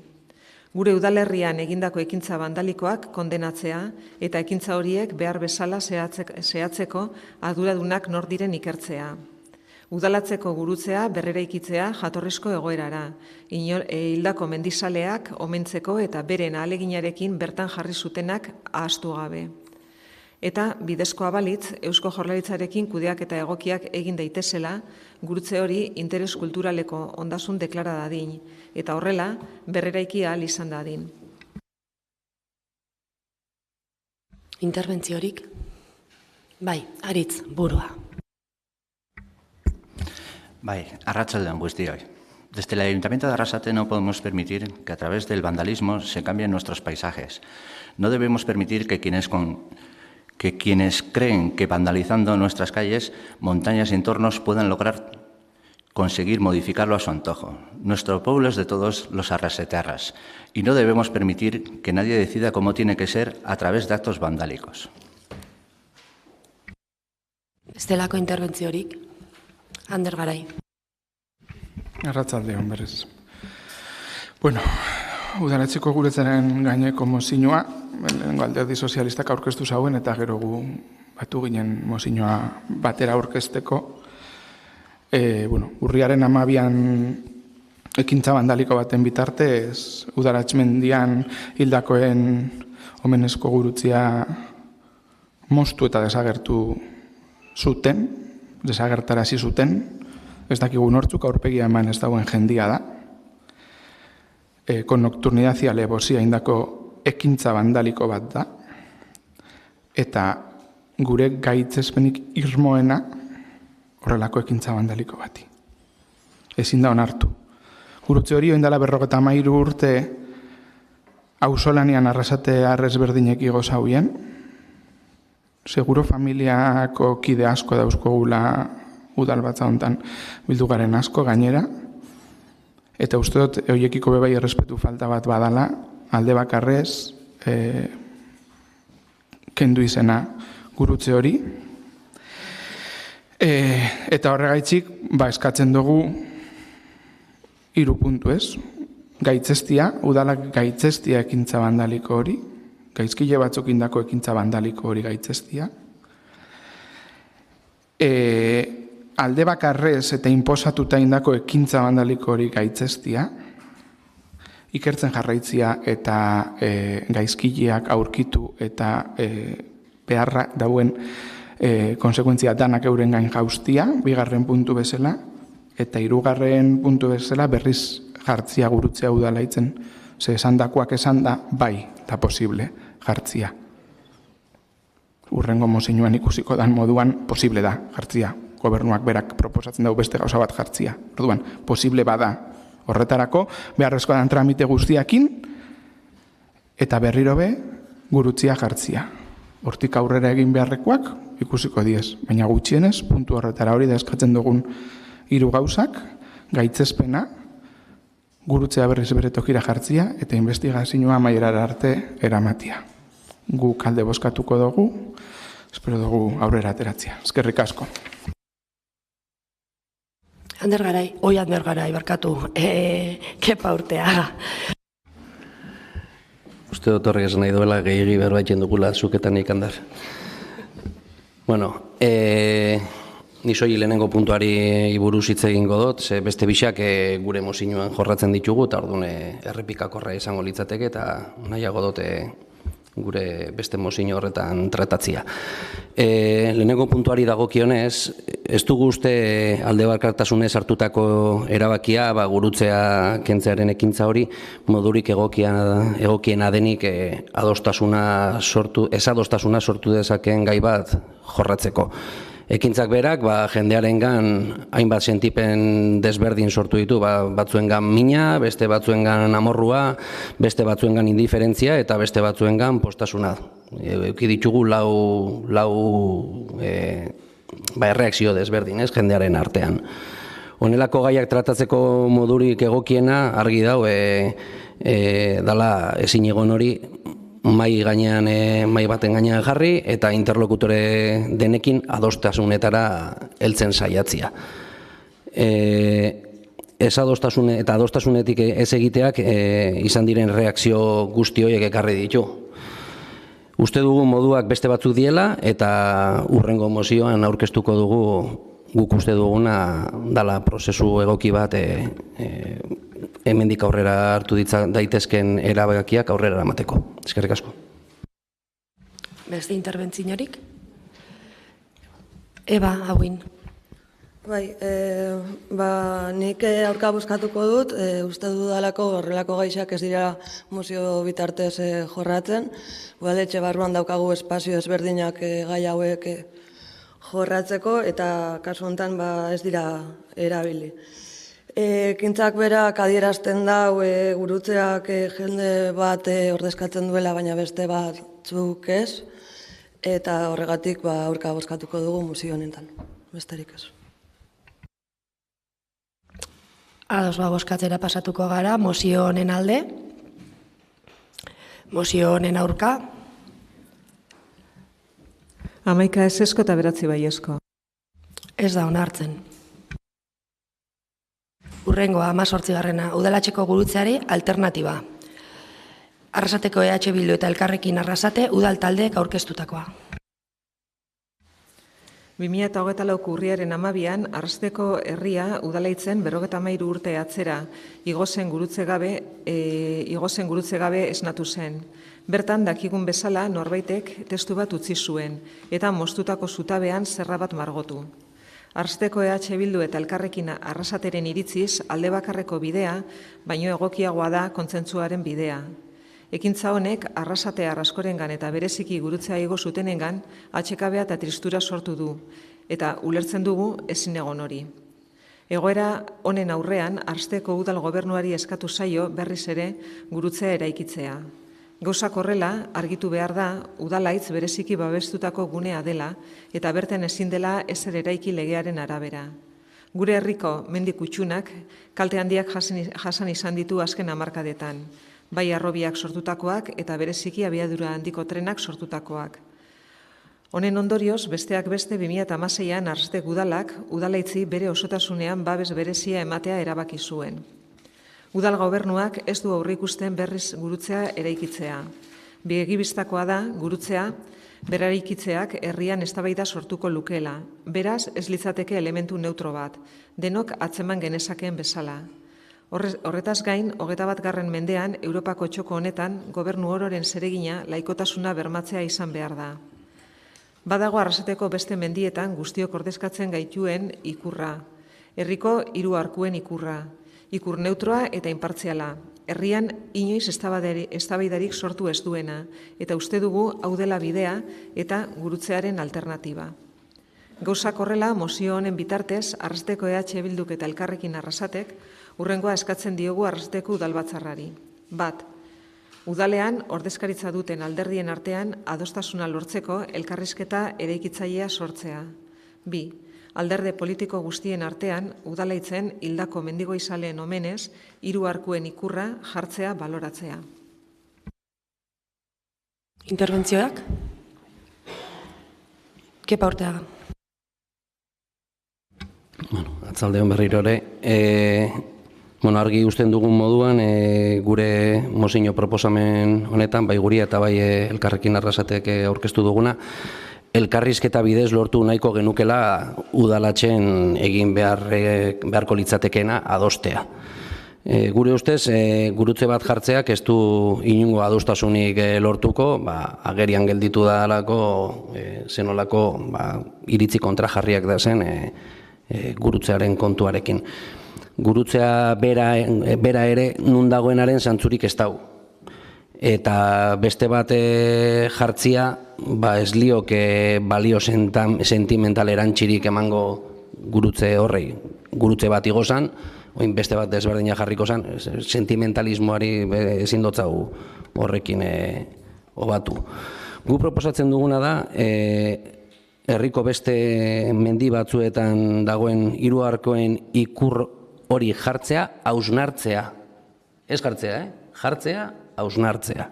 Gure udalerrian egindako ekintza vandalikoak kondenatzea eta ekintza horiek behar bezala zehatzeko arduradunak nor diren ikertzea. Udalatzeko gurutzea berreraikitzea jatorrizko egoerara, hildako mendizaleak omentzeko eta beren ahaleginarekin bertan jarri zutenak ahaztu gabe. Eta bidezkoa balitz, Eusko Jaurlaritzarekin kudeak eta egokiak egin daitezela, gurutze hori interes kulturaleko ondasun deklara dadin, eta horrela berreraiki ahal izan dadin. Interbentziorik? Bai, Aritz, burua. Bai, arratsaldean guztioi. Desde el Ayuntamiento de Arrasate no podemos permitir que a través del vandalismo se cambien nuestros paisajes. No debemos permitir que quienes creen que vandalizando nuestras calles, montañas y entornos puedan lograr conseguir modificarlo a su antojo. Nuestro pueblo es de todos los arrasetearras y no debemos permitir que nadie decida cómo tiene que ser a través de actos vandálicos. Estelako interbentziorik? Ander Garay. Arratsaldeon berriz. Bueno, udalatzeko guretzaren gaineko mozioa, alderdi sozialistak aurkeztu zauen eta gero gu batu ginen mozioa batera aurkezteko. Urriaren 12an ekintza bandaliko baten bitartez, Udalatzmendian hildakoen omenezko gurutzia moztu eta desagertu zuten, desagertarazi zuten, ez dakigu nortzuk aurpegia eman ez dauen jendia da. Con nocturnidad y alevosía indako ekintza bandaliko bat da, eta gure gaitzespenik irmoena horrelako ekintza bandaliko bati. Ezin da onartu. Gurutze hori oindala 53 urte auzolanean Arrasate arrezberdinek igo zauien. Seguro familiako kide asko dauzkogula udal batza hontan bildu garen asko gainera. Eta uste dut, horiekiko bebai errespetu falta bat badala, alde bakarrez, kendu izena gurutze hori. Eta horregaitzik, eskatzen dugu 3 puntu ez. Gaitzestia, udalak gaitzestia ekintza bandaliko hori, gaizkile batzuk indako ekintza bandaliko hori gaitzestia. Alde bakarrez eta inposatuta indako ekintza bandaliko hori gaitzestia, ikertzen jarraitzia eta gaizkileak aurkitu eta beharra dauen konsekuentzia danak euren gain jaustia, 2. puntu bezala, eta 3. puntu bezala berriz jartzia gurutzea udalaitzen, ze esandakoak esan da, bai, eta posible jartzia. Urrengo mozioan ikusiko dan moduan posible da jartzia. Gobernuak berak proposatzen dugu beste gauza bat jartzia. Orduan, posible bada horretarako, beharrezkoa dan tramite guztiakin, eta berriro be, gurutzia jartzia. Hortik aurrera egin beharrekoak, ikusiko diez. Baina gutxienez, puntu horretara hori da eskatzen dugun 3 gauzak, gaitzespena, gurutzea berriz bere tokira jartzia, eta investigazioa amaierara arte eramatia. Gu kalde bozkatuko dugu, espero dugu aurrera ateratzea. Eskerrik asko. Ander Garay, barkatu, kepa urtea. Uste dut horrek esan nahi duela gehiagi berbaitzen dugula zuketan ikandar. Bueno, ni soi lehenengo puntuari buruz hitz egingo dut, ze beste bisak gure mozioan jorratzen ditugu, eta orduan errepikakorra izango litzateke, eta nahiago dut gure beste mozio horretan tratatzia. Lehenengo puntuari dagokionez, ez dugu uste alde bakartasunez hartutako erabakia, gurutzea kentzearen ekintza hori, modurik egokiena denik adostasuna sortu dezakeen gai bat jorratzeko. Ekintzak berak, jendearengan hainbat sentipen desberdin sortu ditu, batzuengan mina, beste batzuengan amorrua, beste batzuengan indiferentzia eta beste batzuengan postasuna. Euki ditugu lau erreakzio desberdin, jendearen artean. Honelako gaiak tratatzeko modurik egokiena argi dau dala ezin egon hori mai baten gainean jarri eta interlokutore denekin adostasunetara heltzen saiatzia. Eta adostasunetik ez egiteak izan diren reakzio guzti horiek ekarri ditu. Uste dugu moduak beste batzuk diela eta hurrengo mozioan aurkeztuko dugu guk uste duguna dala prozesu egoki bat hemendik aurrera hartu daitezken erabakiak aurrera eramateko. Eskerrik asko. Beste interbentziorik? Eba, hauin. Bai, nik aurka bozkatuko dut, uste dudalako horrelako gaixak ez dira mozio bitartez jorratzen. Udaletxe barruan daukagu espazio ezberdinak gai hauek jorratzeko eta kasu honetan ez dira erabili. Ekintzak berak adierazten dau gurutzeak jende bat ordezkatzen duela, baina beste batzuk ez, eta horregatik aurka bozkatuko dugu mozio honetan, besterik ez. Ados bozkatzera pasatuko gara, mozio honen alde, mozio honen aurka. 11 ezezko eta 9 baiezko. Ez da onartzen. Hurrengoa, 18. Udalatxeko gurutzeari alternatiba. Arrasateko EH Bildu eta Elkarrekin Arrasate udal taldeek aurkeztutakoa. 2024 urriaren 12an, Arrasateko herria udalaitzen 53 urte atzera igozen gurutze gabe esnatu zen. Bertan dakigun bezala norbaitek testu bat utzi zuen eta moztutako zutabean zerra bat margotu. Arrasateko EH Bildu eta Elkarrekin Arrasateren iritziz alde bakarreko bidea, baino egokiagoa da kontzentzuaren bidea. Ekintza honek arrasatea askorengan eta bereziki gurutzea igo zutenengan atxekabea eta tristura sortu du, eta ulertzen dugu ezin egon hori. Egoera honen aurrean, Arrasateko udal gobernuari eskatu zaio berriz ere gurutzea eraikitzea. Gauzak horrela, argitu behar da, udalaitz bereziki babestutako gunea dela eta berten ezin dela ezer eraiki legearen arabera. Gure herriko mendik utxunak kalte handiak jasan izan ditu azken hamarkadetan, bai harrobiak sortutakoak eta bereziki abiadura handiko trenak sortutakoak. Honen ondorioz, besteak beste 2016an Arrasatek udalak udalaitzi bere osotasunean babes berezia ematea erabaki zuen. Udal gobernuak ez du aurreikusten berriz gurutzea eraikitzea. Begibistakoa da gurutzea beraikitzeak herrian eztabaida sortuko lukeela. Beraz, ez litzateke elementu neutro bat, denok atzeman genezakeen bezala. Horretaz gain, 21. mendean, Europako txoko honetan, gobernu ororen zeregina laikotasuna bermatzea izan behar da. Badago Arrasateko beste mendietan guztiok ordezkatzen gaituen ikurra. Herriko 3 arkuen ikurra. Ikur neutroa eta inpartziala. Herrian inoiz eztabaidarik sortu ez duena, eta uste dugu hau dela bidea eta gurutzearen alternatiba. Gauzak horrela, mozio honen bitartez, Arrasateko EH Bilduk eta Elkarrekin Arrasatek hurrengoa eskatzen diogu Arrasateko udalbatzarrari. 1. Udalean, ordezkaritza duten alderdien artean adostasuna lortzeko elkarrizketa eraikitzailea sortzea. 2. Alderde politiko guztien artean, udalaitzen hildako mendigoizaleen omenez, 3 arkuen ikurra jartzea baloratzea. Interbentzioak? Kepa Urteaga. Atzaldeon berriro ere. Argi usten dugun moduan, gure mozio proposamen honetan, bai guria eta bai Elkarrekin Arrasatek aurkeztu duguna, elkarrizketa bidez lortu nahiko genukela udalatzen egin beharko litzatekeena adostea. Gure ustez, gurutze bat jartzeak ez du inungo adostasunik lortuko, agerian gelditu dalako, zenolako iritzi kontrajarriak da zen gurutzearen kontuarekin. Gurutzea bera ere nun dagoenaren zantzurik ez dau. Eta beste bat jartzia, ez lioke balio sentimental erantzirik emango gurutze horrei. Gurutze bat igozan, oin beste bat desberdina jarriko zen, sentimentalismoari ezin dotzau horrekin hobatu. Gu proposatzen duguna da, herriko beste mendi batzuetan dagoen hiru arkoen ikur hori jartzea, hausnartzea. Ez jartzea, jartzea, hausnartzea.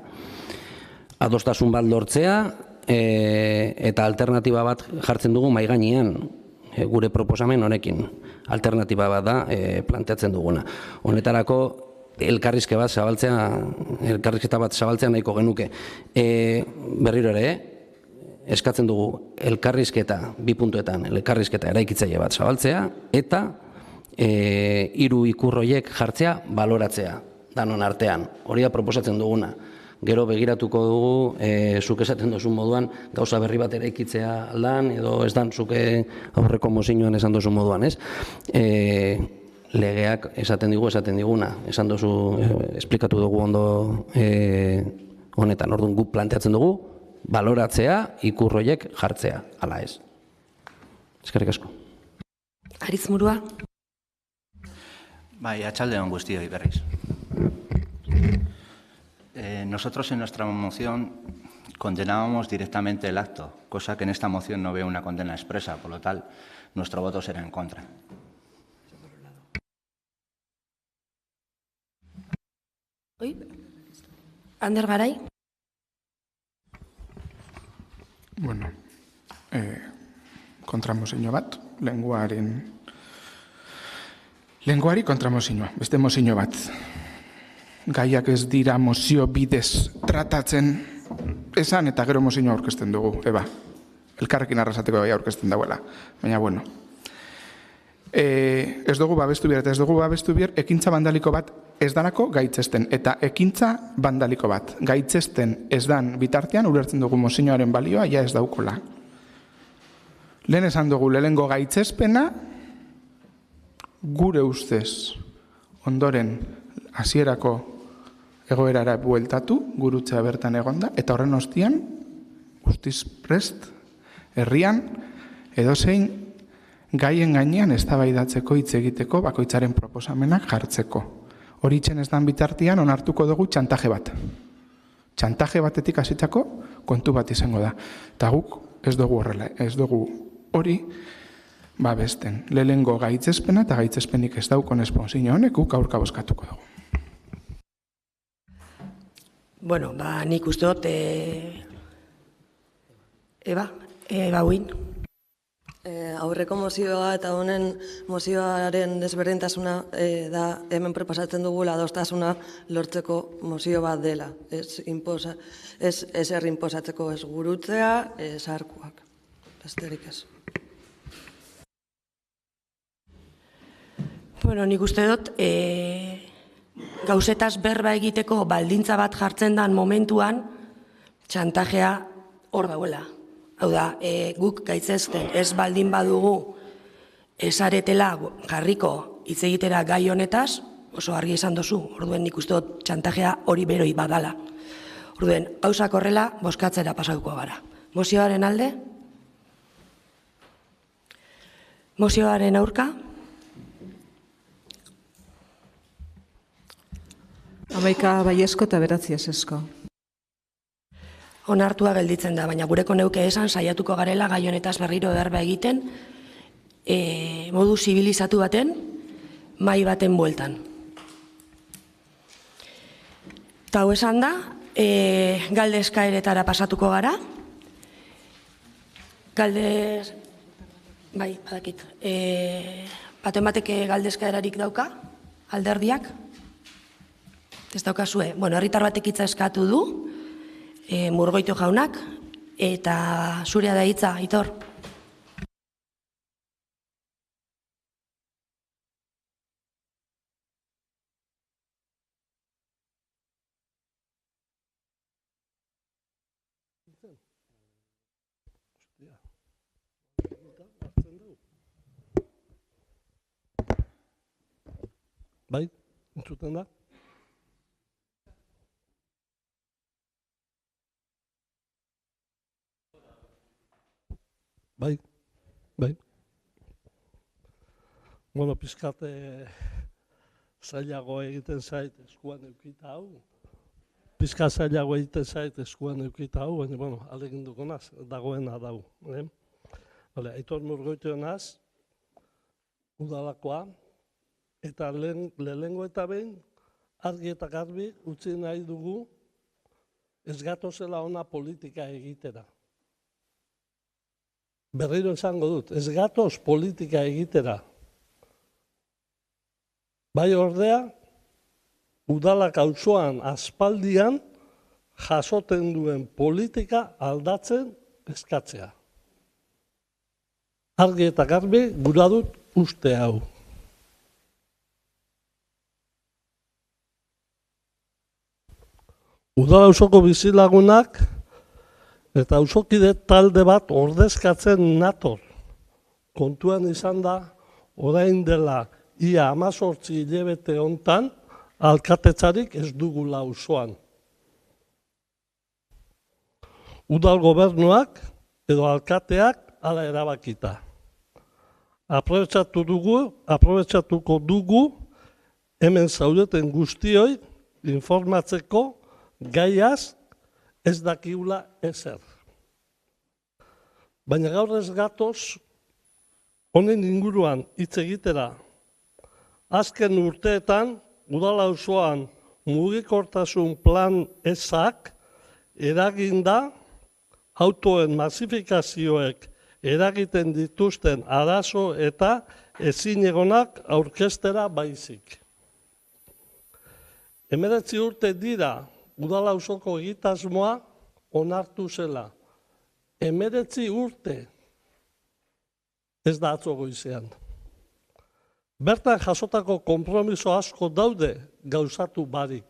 Adostasun bat lortzea, eta alternatiba bat jartzen dugu mahai gainean, gure proposamen honekin. Alternatiba bat da planteatzen duguna. Honetarako elkarrizketa bat zabaltzea nahiko genuke. Berriro ere, eskatzen dugu elkarrizketa, 2 puntuetan, elkarrizketa eraikitzaile bat zabaltzea, eta 3 ikurroiek jartzea, baloratzea, danon artean. Hori da proposatzen duguna. Gero begiratuko dugu, zuk esaten duzun moduan, gauza berri bat eraikitzea aldan, edo ez dan zuke aurreko mozioan esan duzun moduan, ez? Legeak esaten diguna, esan duzu, esplikatu dugu ondo honetan, orduan guk planteatzen dugu, baloratzea, ikurroiek jartzea, ala ez. Eskerrik asko. Aritz Murua. Bai, atxalde hon guztioi berriz. Nosotros en nuestra moción condenábamos directamente el acto, cosa que en esta moción no veo una condena expresa, por lo tal, nuestro voto será en contra. Ander Garay. Bueno, kontramozio bat, lenguari kontramozioa, beste mozio bat. Gaiak ez dira mozio bidez tratatzen esan eta gero mozioa aurkezten dugu, elkarrekin arrasateko gai aurkezten dauela, baina bueno. Ez dugu babestu bier, ekintza bandaliko bat ez danako gaitzesten, eta ekintza bandaliko bat gaitzesten ez dan bitartean ulertzen dugu mozioaren balioa ja ez daukola. Lehen esan dugu lehengo gaitzespena gure ustez ondoren hasierako egoerara bueltatu, gurutzea bertan egonda, eta horren ostian, guztiz prest, herrian, edozein gaien gainean eztabaidatzeko hitz egiteko bakoitzaren proposamenak jartzeko. Hori itxen ez dan bitartean onartuko dugu txantaje bat. Txantaje batetik hasitzako kontu bat izango da. Eta guk ez dugu horrela, ez dugu hori babesten. Lehengo gaitzespena eta gaitzespenik ez daukon esponsio honek guk aurka bozkatuko dugu. Bueno, nik uste dut, Uin. Aurreko mozioa eta honen mozioaren desberdintasuna da hemen proposatzen dugula adostasuna lortzeko mozio bat dela. Ez herri inposatzeko ez gurutzea, ez arkuak. Besterik ez. Bueno, nik uste dut, gauzetaz berba egiteko baldintza bat jartzen dan momentuan, txantajea hor dauela. Hau da, guk gaitzezten ez baldin badugu esaretela jarriko hitz egitera gai honetaz, oso argi izan dozu, orduen nik uste dut txantajea hori beroi badala. Orduen, gauzak horrela, bozkatzera pasauko gara. Mozioaren alde? Mozioaren aurka? Hamaika baiezko eta 9 ezezko. Onartua gelditzen da, baina gureko neuke esan saiatuko garela gai honetaz berriro berba egiten modu zibilizatu baten, mahai baten bueltan. Eta hau esan da, galde eskaeretara pasatuko gara. Galdez... Bai, badakit. Baten bateke galde eskaerarik dauka, alderdiak. Ez daukazue. Bueno, herritar batek hitza eskatu du, Murgoito jaunak, eta zurea da hitza, Aitor. Bai, entzuten da? Bai, bai. Bueno, pizkat zailago egiten zait eskuan eukita hau. Pizkat zailago egiten zait eskuan eukita hau, baina, bueno, aleginduko naz, dagoena dau. Aitor Murgoitio naz, udalakoa, eta lehenengo eta behin, argi eta garbi utzi nahi dugu ez gatozela ona politika egitera. Berriro esango dut, ez gatoz politika egitera. Bai ordea, udalak auzoan aspaldian jasoten duen politika aldatzen eskatzea. Argi eta garbi gura dut uste hau. Udala auzoko bizilagunak eta auzokide talde bat ordezkatzen nator. Kontuan izan da, orain dela ia 18 hilabete hontan, alkatetzarik ez dugula auzoan. Udal gobernuak edo alkateak hala erabakita. Aprobetxatuko dugu hemen zaudeten guztioi informatzeko gaiaz ez dakigula ezer. Baina gaur ez gatoz, honen inguruan hitz egitera, azken urteetan, udala auzoan mugikortasun plan ezak eraginda autoen masifikazioek eragiten dituzten arazo eta ezinegonak aurkeztera baizik. 19 urte dira udala auzoko egitasmoa onartu zela. 19 urte ez da atzo goizean. Bertan jasotako konpromiso asko daude gauzatu barik.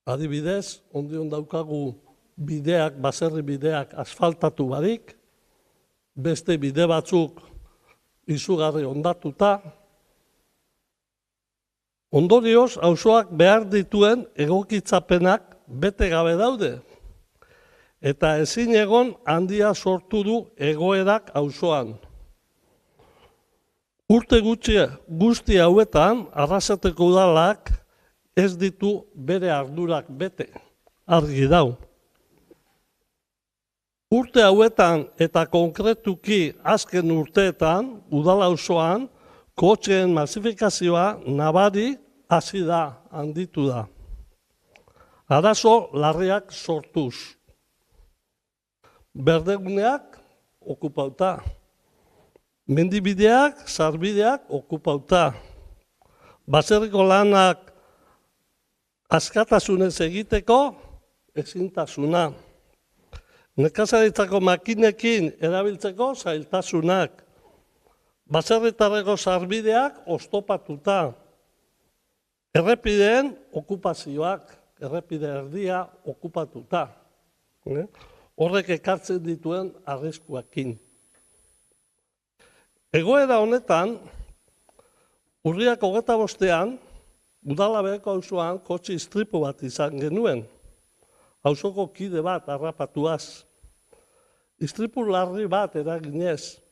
Adibidez, ondion daukagu bideak, baserri bideak asfaltatu barik, beste bide batzuk izugarri ondatuta. Ondorioz, auzoak behar dituen egokitzapenak bete gabe daude. Eta ezin egon handia sortu du egoerak auzoan. Urte guzti hauetan, Arrasateko udalak ez ditu bere ardurak bete, argi dau. Urte hauetan eta konkretuki azken urteetan, udala auzoan, kotxeen masifikazioa nabari hasi da, handitu da. Arazo larriak sortuz. Berdeguneak okupauta. Mendibideak, sarbideak okupauta. Baserriko lanak askatasunez egiteko ezintasuna. Nekazaritzako makinekin erabiltzeko zailtasunak. Baserritarreko sarbideak oztopatuta. Errepideen okupazioak, errepide erdia okupatuta. Horrek ekartzen dituen arriskuakin. Egoera honetan, urriak 25ean, udala beheko auzoan kotxe istripu bat izan genuen. Auzoko kide bat harrapatuaz. Istripu larri bat eraginez.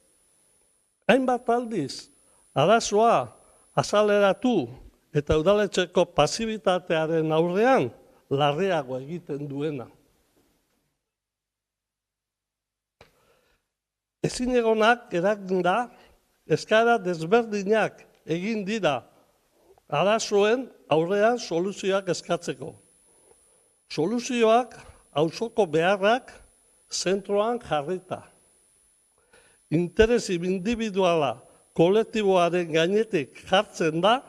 Hainbat aldiz, arazoa azaleratu eta udaletxeko pasibitatearen aurrean larriago egiten duena. Ezinegonak eraginda, eskaera desberdinak egin dira arazoen aurrean soluzioak eskatzeko. Soluzioak auzoko beharrak zentroan jarrita. Interes individuala kolektiboaren gainetik jartzen da,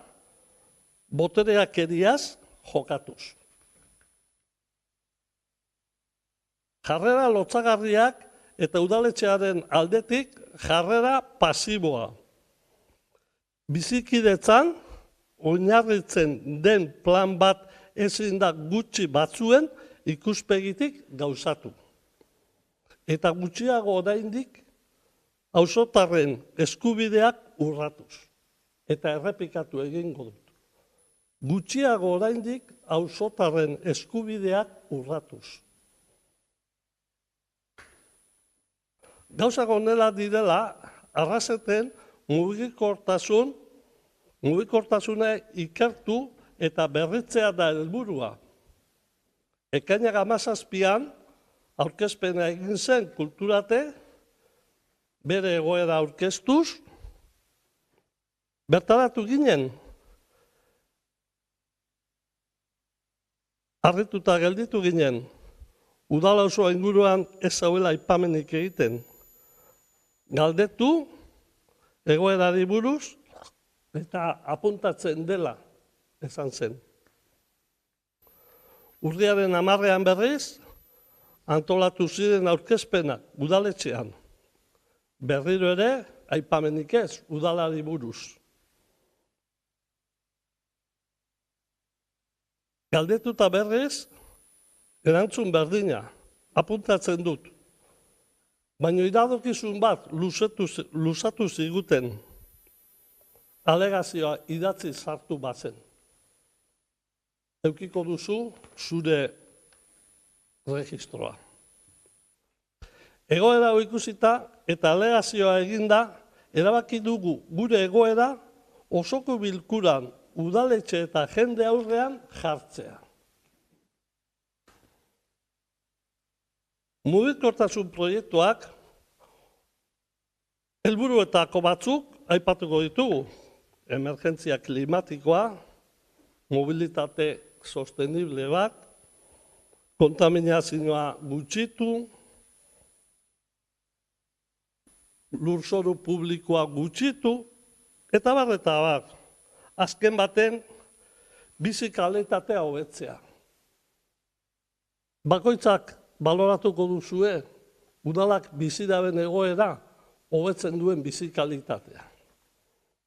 botereakeriaz jokatuz. Jarrera lotsagarriak eta udaletxearen aldetik jarrera pasiboa. Bizikidetzan, oinarritzen den plan bat ezin da gutxi batzuen ikuspegitik gauzatu. eta gutxiago oraindik auzotarren eskubideak urratuz. Eta errepikatu egingo dut. Gutxiago oraindik auzotarren eskubideak urratuz. Gauzak honela direla, Arraseten mugikortasuna ikertu eta berritzea da helburua. Ekainak 17an aurkezpena egin zen Kulturate, bere egoera aurkeztuz, bertaratu ginen. Harrituta gelditu ginen, udala osoa inguruan ez zauela aipamenik egiten. Galdetu, egoerari buruz, eta apuntatzen dela esan zen. Urriaren 10ean berriz, antolatu ziren aurkezpenak udaletxean. Berriro ere, aipamenik ez, udalari buruz. Galdetuta berriz, erantzun berdina, apuntatzen dut. Baina iradokizun bat luzatu ziguten, alegazioa idatzi sartu bazen. Eukiko duzu zure registroa. Egoera ikusita eta alegazioa eginda, erabaki dugu gure egoera osoko bilkuran udaletxe eta jende aurrean jartzea. Mugikortasun proiektuak helburuetako batzuk aipatuko ditugu. Emergentzia klimatikoa, mobilitate sostenible bat, kontaminazioa gutxitu, lurzoru publikoa gutxitu, eta bar. Azken baten, bizi kalitatea hobetzea. Bakoitzak baloratuko duzue, udalak bizi daben egoera, hobetzen duen bizi kalitatea.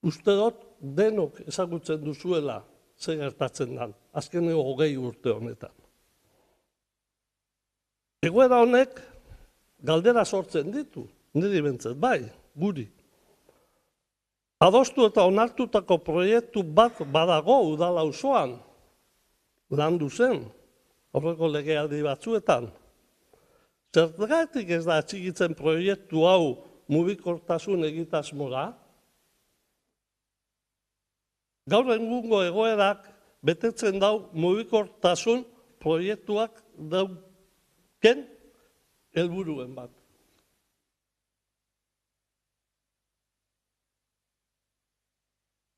Uste dut, denok ezagutzen duzuela ze gertatzen den, azkeneko 20 urte honetan. Egoera honek galdera sortzen ditu, niri bentzet, bai, guri. Adostu eta onartutako proiektu bat badago udala auzoan, landu zen, horreko legealdi batzuetan. Zergatik ez da atxikitzen proiektu hau mugikortasun egitasmora? Gaur egungo egoerak betetzen dau mugikortasun proiektuak dauken helburuen bat.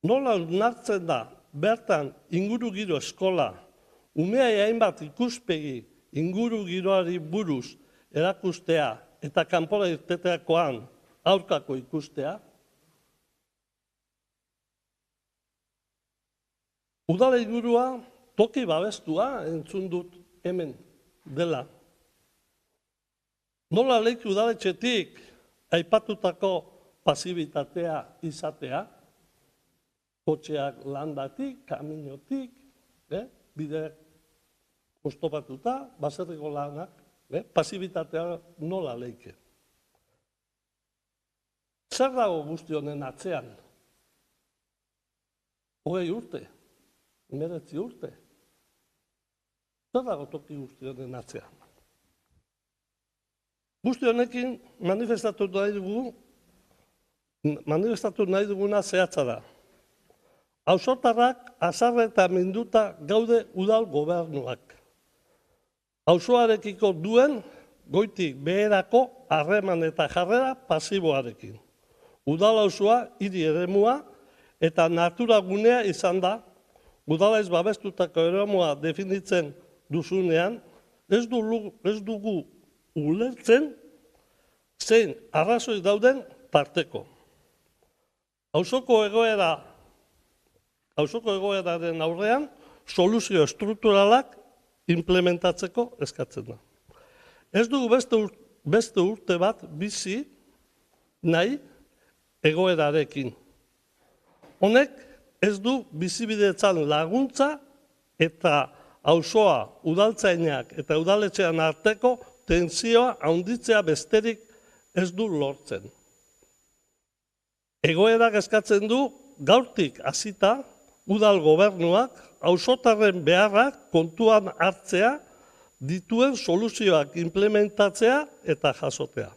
Nola onartzen da, bertan ingurugiro eskola, umeai hainbat ikuspegi ingurugiroari buruz erakustea eta kanpora irteteakoan aurkako ikustea? Udala ingurua toki babestua entzun dut hemen dela. Nola leiki udaletxetik aipatutako pasibitatea izatea? Kotxeak landatik, kaminotik, bide oztopatuta, baserriko lanak, pasibitatea nola leike. Zer dago guzti honen atzean? 20 urte, 19 urte. Zer dago toki guzti honen atzean? Guzti honekin manifestatu nahi duguna zehatza da. Auzotarrak azarre eta minduta gaude udal gobernuak. Auzoarekiko duen goitik beherako harreman eta jarrera pasiboarekin. Udal auzoa hiri eremua eta natura gunea izan da, udala ez babestutako eremua definitzen duzunean, ez dugu ulertzen zein arrazoi dauden tarteko. Auzoko egoeraren aurrean, soluzio estrukturalak implementatzeko eskatzen da. Ez dugu beste urte bat bizi nahi egoerarekin. Honek ez du bizibidetzan laguntza eta auzoa udaltzainak eta udaletxean arteko tentsioa handitzea besterik ez du lortzen. Egoerak eskatzen du gaurtik hasita udal gobernuak auzotarren beharrak kontuan hartzea, dituen soluzioak implementatzea eta jasotea.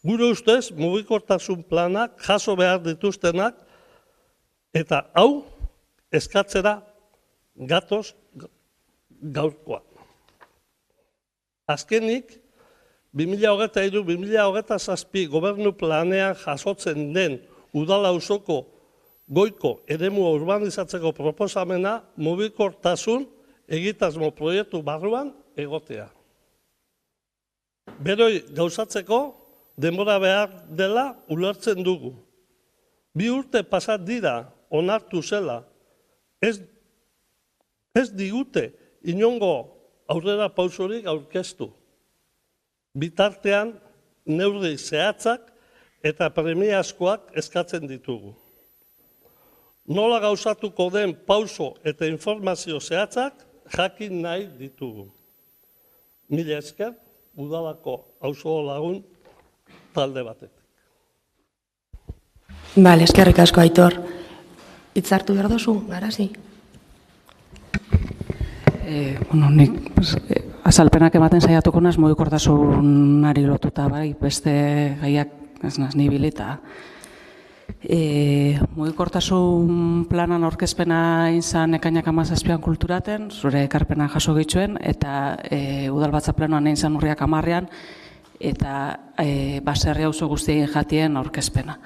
Gure ustez, mugikortasun planak jaso behar dituztenak eta hau eskatzera gatoz gaurkoa. Azkenik, 2023-2027 gobernu planean jasotzen den udal auzoko goiko eremua urbanizatzeko proposamena mugikortasun egitasmo proiektu barruan egotea. Beroi gauzatzeko denbora behar dela ulertzen dugu. 2 urte pasat dira onartu zela, ez digute inongo aurrera pausorik aurkeztu. Bitartean neurri zehatzak eta premiazkoak eskatzen ditugu. Nola gauzatuko den pauso eta informazio zehatzak jakin nahi ditugu. Mila esker, udalako auzo lagun talde batetik. Bale, eskerrik asko, Aitor. Hitzartu behar duzu, Garazi? Nik azalpenak ematen saiatuko naz mugikortasunari lotuta, bai, beste gaiak ez naz nibilita. Mugikortasun planan aurkezpena izan ekainak 17an kulturaten, zure ekarpena jaso gituen, eta udalbatza plenoan izan urriak 10ean, eta baserri auzo guztien jatien aurkezpena.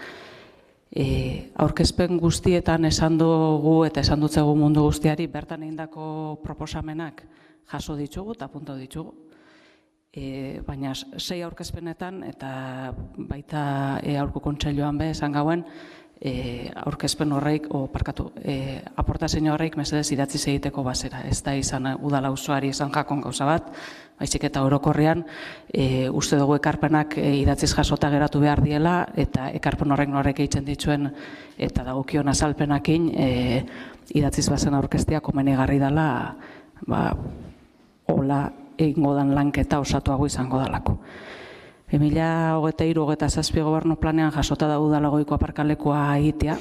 Aurkezpen guztietan esan dugu eta esan dutzegu mundu guztiari bertan egindako proposamenak jaso ditugu eta punto ditugu. Baina 6 aurkezpenetan eta baita aholku kontseiluan be esan gauen aurkezpen horreik, aportazio horreik mesedez idatziz egiteko bazera. Ez da izan udal auzoari esan jakon gauza bat, baizik eta orokorrean uste dugu ekarpenak idatziz jasota geratu behar diela eta ekarpen horrek norek egiten dituen eta dagokion azalpenakin idatziz bazen aurkeztea komenigarri dela hola egingo dan lanketa osatuago izango dalako. 2023-2027 gobernu planean jasota da udala goiko aparkalekua egitea.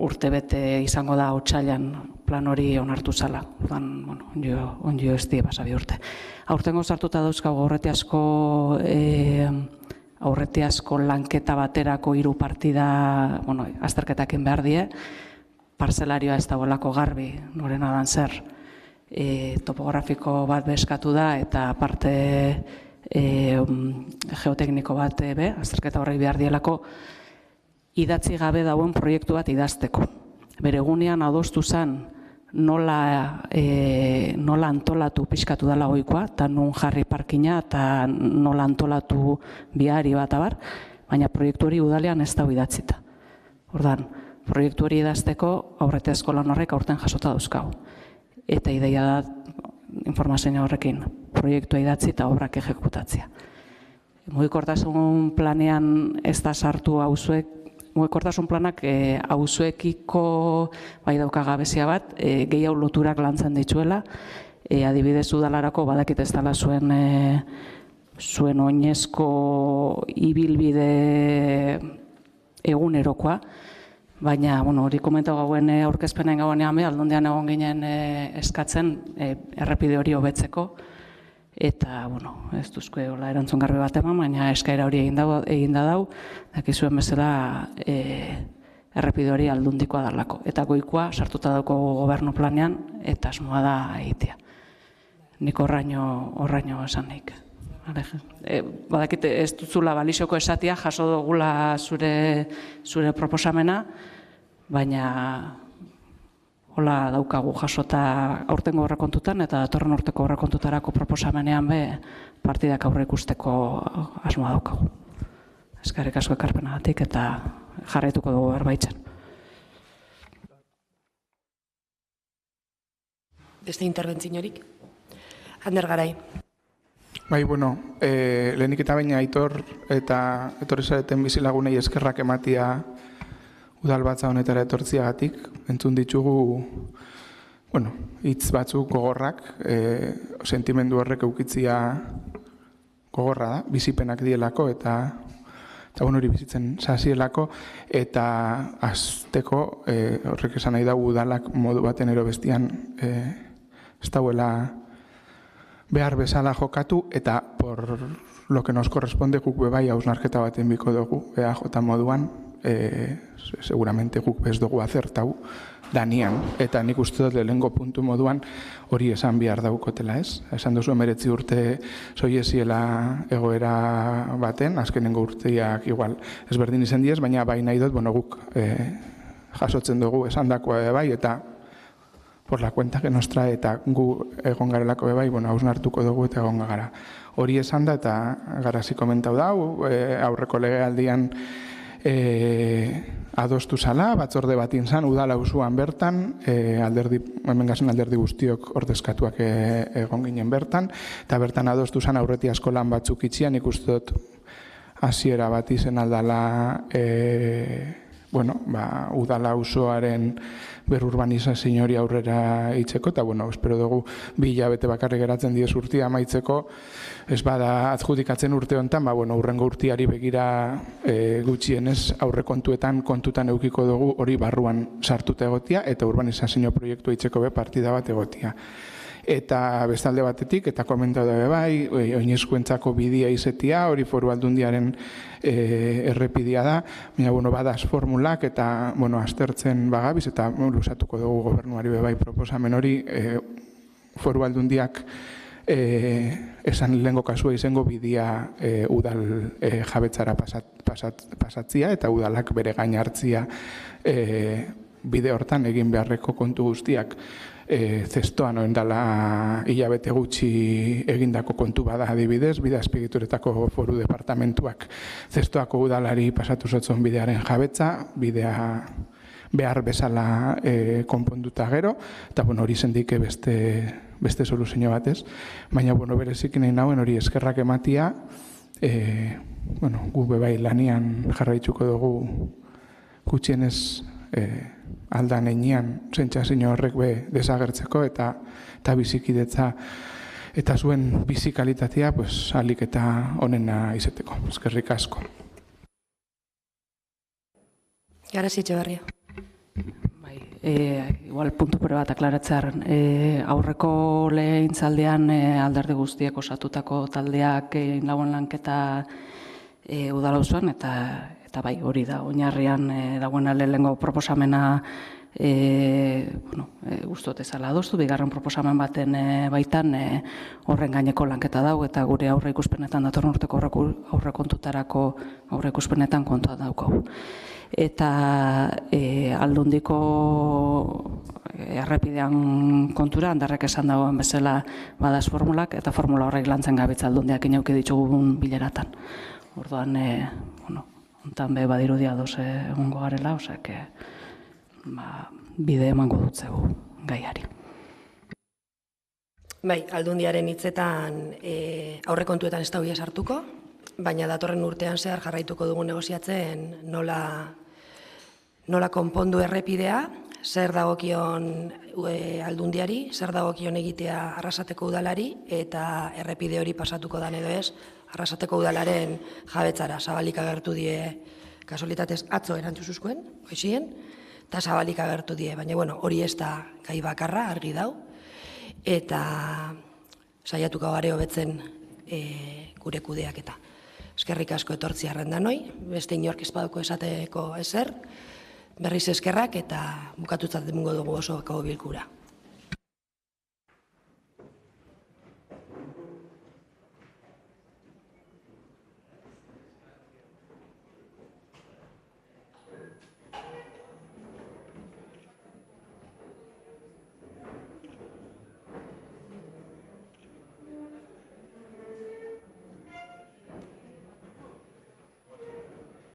Urtebete izango da otsailean plan hori onartu zala. Ondio ez die pasa 2 urte. Aurtengo sartuta dauzkago aurreti asko lanketa baterako 3 partida, azterketakin behar die. Parzelarioa ez dagoelako garbi, norena dan zer. Topografiko bat beskatu da eta parte geotekniko bat azterketa horrek behar dielako idatzi gabe dauen proiektu bat idazteko. Bere egunean adostu zen nola antolatu pixkatu dela goikoa, eta non jarri parkina eta nola antolatu bihari bat abar, baina proiektu hori udalean ez dago idatzita. Ordan, proiektu hori idazteko aurretiazko lan horrek aurten jasota dauzkagu. Eta ideia da informazio horrekin proiektua idatzi eta obrak ejekutatzea. Mugikortasun planean ez da sartu auzoek, mugikortasun planak auzoekiko bai dauka gabezia bat, gehiago loturak lantzen dituela, adibidez udalarako badakit ez dela zuen oinezko ibilbide egunerokoa, baina, hori komentau gauen aurkezpenen gauenean aldundian egon ginen eskatzen errepide hori hobetzeko, eta, ez duzko erantzun garbi bat eman, baina eskaera hori egin da dau, dakizuen bezala errepide hori aldundikoa dalako. Eta goikoa sartuta dauko gobernu planean, eta asmoa da egitea. Nik horraino esan nik. Badakit ez duzula balizioko esatia, jaso dugula zure proposamena, baina hola daukagu jasota aurtengo aurrekontutan eta datorren urteko aurrekontutarako proposamenean be partidak aurre ikusteko asmoa daukagu. Eskerrik asko ekarpenagatik eta jarraituko dugu berbaitzen. Beste interbentziorik? Ander Garai. Bai, lehenik eta baina Aitor eta etorri zareten bizilagunei eskerrak ematia udalbatza honetara etortziagatik. Entzun ditugu hitz batzuk gogorrak, sentimendu horrek eukitzia gogorra da, bizipenak dielako eta hori bizitzen sasielako, eta azteko horrek esan nahi da udalak modu baten ero bestian ez dauela behar bezala jokatu, eta por lo que nos corresponde guk bebai hausnarketa baten biko dugu EAJ moduan, seguramente guk bez dugu azertau danian, eta nik uste dut lehengo puntu moduan hori esan behar daukotela, ez? Esan duzu 19 urte zoieziela egoera baten, azkenengo urteak igual ezberdin izan diez, baina bai nahi dut, guk jasotzen dugu esan dakoa bai, eta por la cuenta que nos trae eta gu egon garelako bai, hausnartuko dugu eta egon gara. Hori esan da, eta garazi komentau da, aurreko legealdian adostu zala, batzorde bat inzan, udala usuan bertan, hemen gazen alderdi guztiok ordezkatuak egon ginen bertan, eta bertan adostu zan aurreti askolan batzuk itxian, ikustu dut hasiera bat izen aldala, udala usoaren berurbanizazio hori aurrera itzeko, eta espero dugu 2 hilabete bakarrik geratzen diez urtia amaitzeko, ez bada adjudikatzen urte honetan, urrengo urtiari begira gutxienez aurrekontuetan kontutan eukiko dugu hori barruan sartuta egotia, eta urbanizazio proiektu itzeko partida bat egotia. Eta bestalde batetik, eta komentau da bai, oinezkoentzako bidea izetia, hori Foru Aldundiaren errepidia da, baina badaz formulak eta aztertzen bagabiz, eta lusatuko dugu gobernuari bai proposamen hori, Foru Aldundiak esan lehengo kasua izango bidea udal jabetzara pasatzia, eta udalak bere gain hartzia bide hortan egin beharreko kontu guztiak zestoan oendala hilabete gutxi egindako kontu bada adibidez, bide azpigituretako foru departamentuak zestoako udalari pasatu zotzen bidearen jabetza, bidea behar bezala konponduta gero, eta hori zendik beste soluzio batez, baina berezik nahi nauen hori eskerrak ematia, gu bebai lanian jarraitzuko dugu gutxienez aldan enean sentsazio horrek desagertzeko eta bizikidetza eta zuen bizikalitatea ahalik eta onena izeteko. Eskerrik asko. Garazi Etxeberria. Igual puntu pere bat aklaratzearen, aurreko lehintzaldean alderdi guztiek osatutako taldeak lagun lanketa udala usuan, eta bai hori da, oinarrian dagoena lehengo proposamena guztot ezala adostu, bigarren proposamen baten baitan horren gaineko lanketa dago, eta gure aurre ikuspenetan datorren urteko aurrekontutarako aurre ikuspenetan kontua daukagu. Eta Aldundiko errepidean kontura, handarrek esan dagoen bezala badaz formulak, eta formula horrek lantzen gabitza Aldundiak inauki ditugun bileratan. Orduan, hontan be badirudia doz egongo garela, osek bide emango dutzegu gaiari. Bai, Aldundiaren hitzetan aurrekontuetan ez da hoia sartuko, baina datorren urtean zehar jarraituko dugu negoziatzen nola konpondu errepidea, zer dagokion Aldundiari, zer dagokion egitea Arrasateko udalari, eta errepide hori pasatuko dan edo ez, Arrasateko udalaren jabetzara. Zabalik agertu die, kasualitatez atzo erantzuzuzkoen, goizien, eta zabalik agertu die, baina hori ez da gai bakarra, argi dau, eta saiatuko gare hobetzen gure kudeaketa. Eskerrik asko etortzi arrendanoi, beste inork espaduko esateko ezer, berriz eskerrak eta bukatutzat emango dugu osoko bilkura.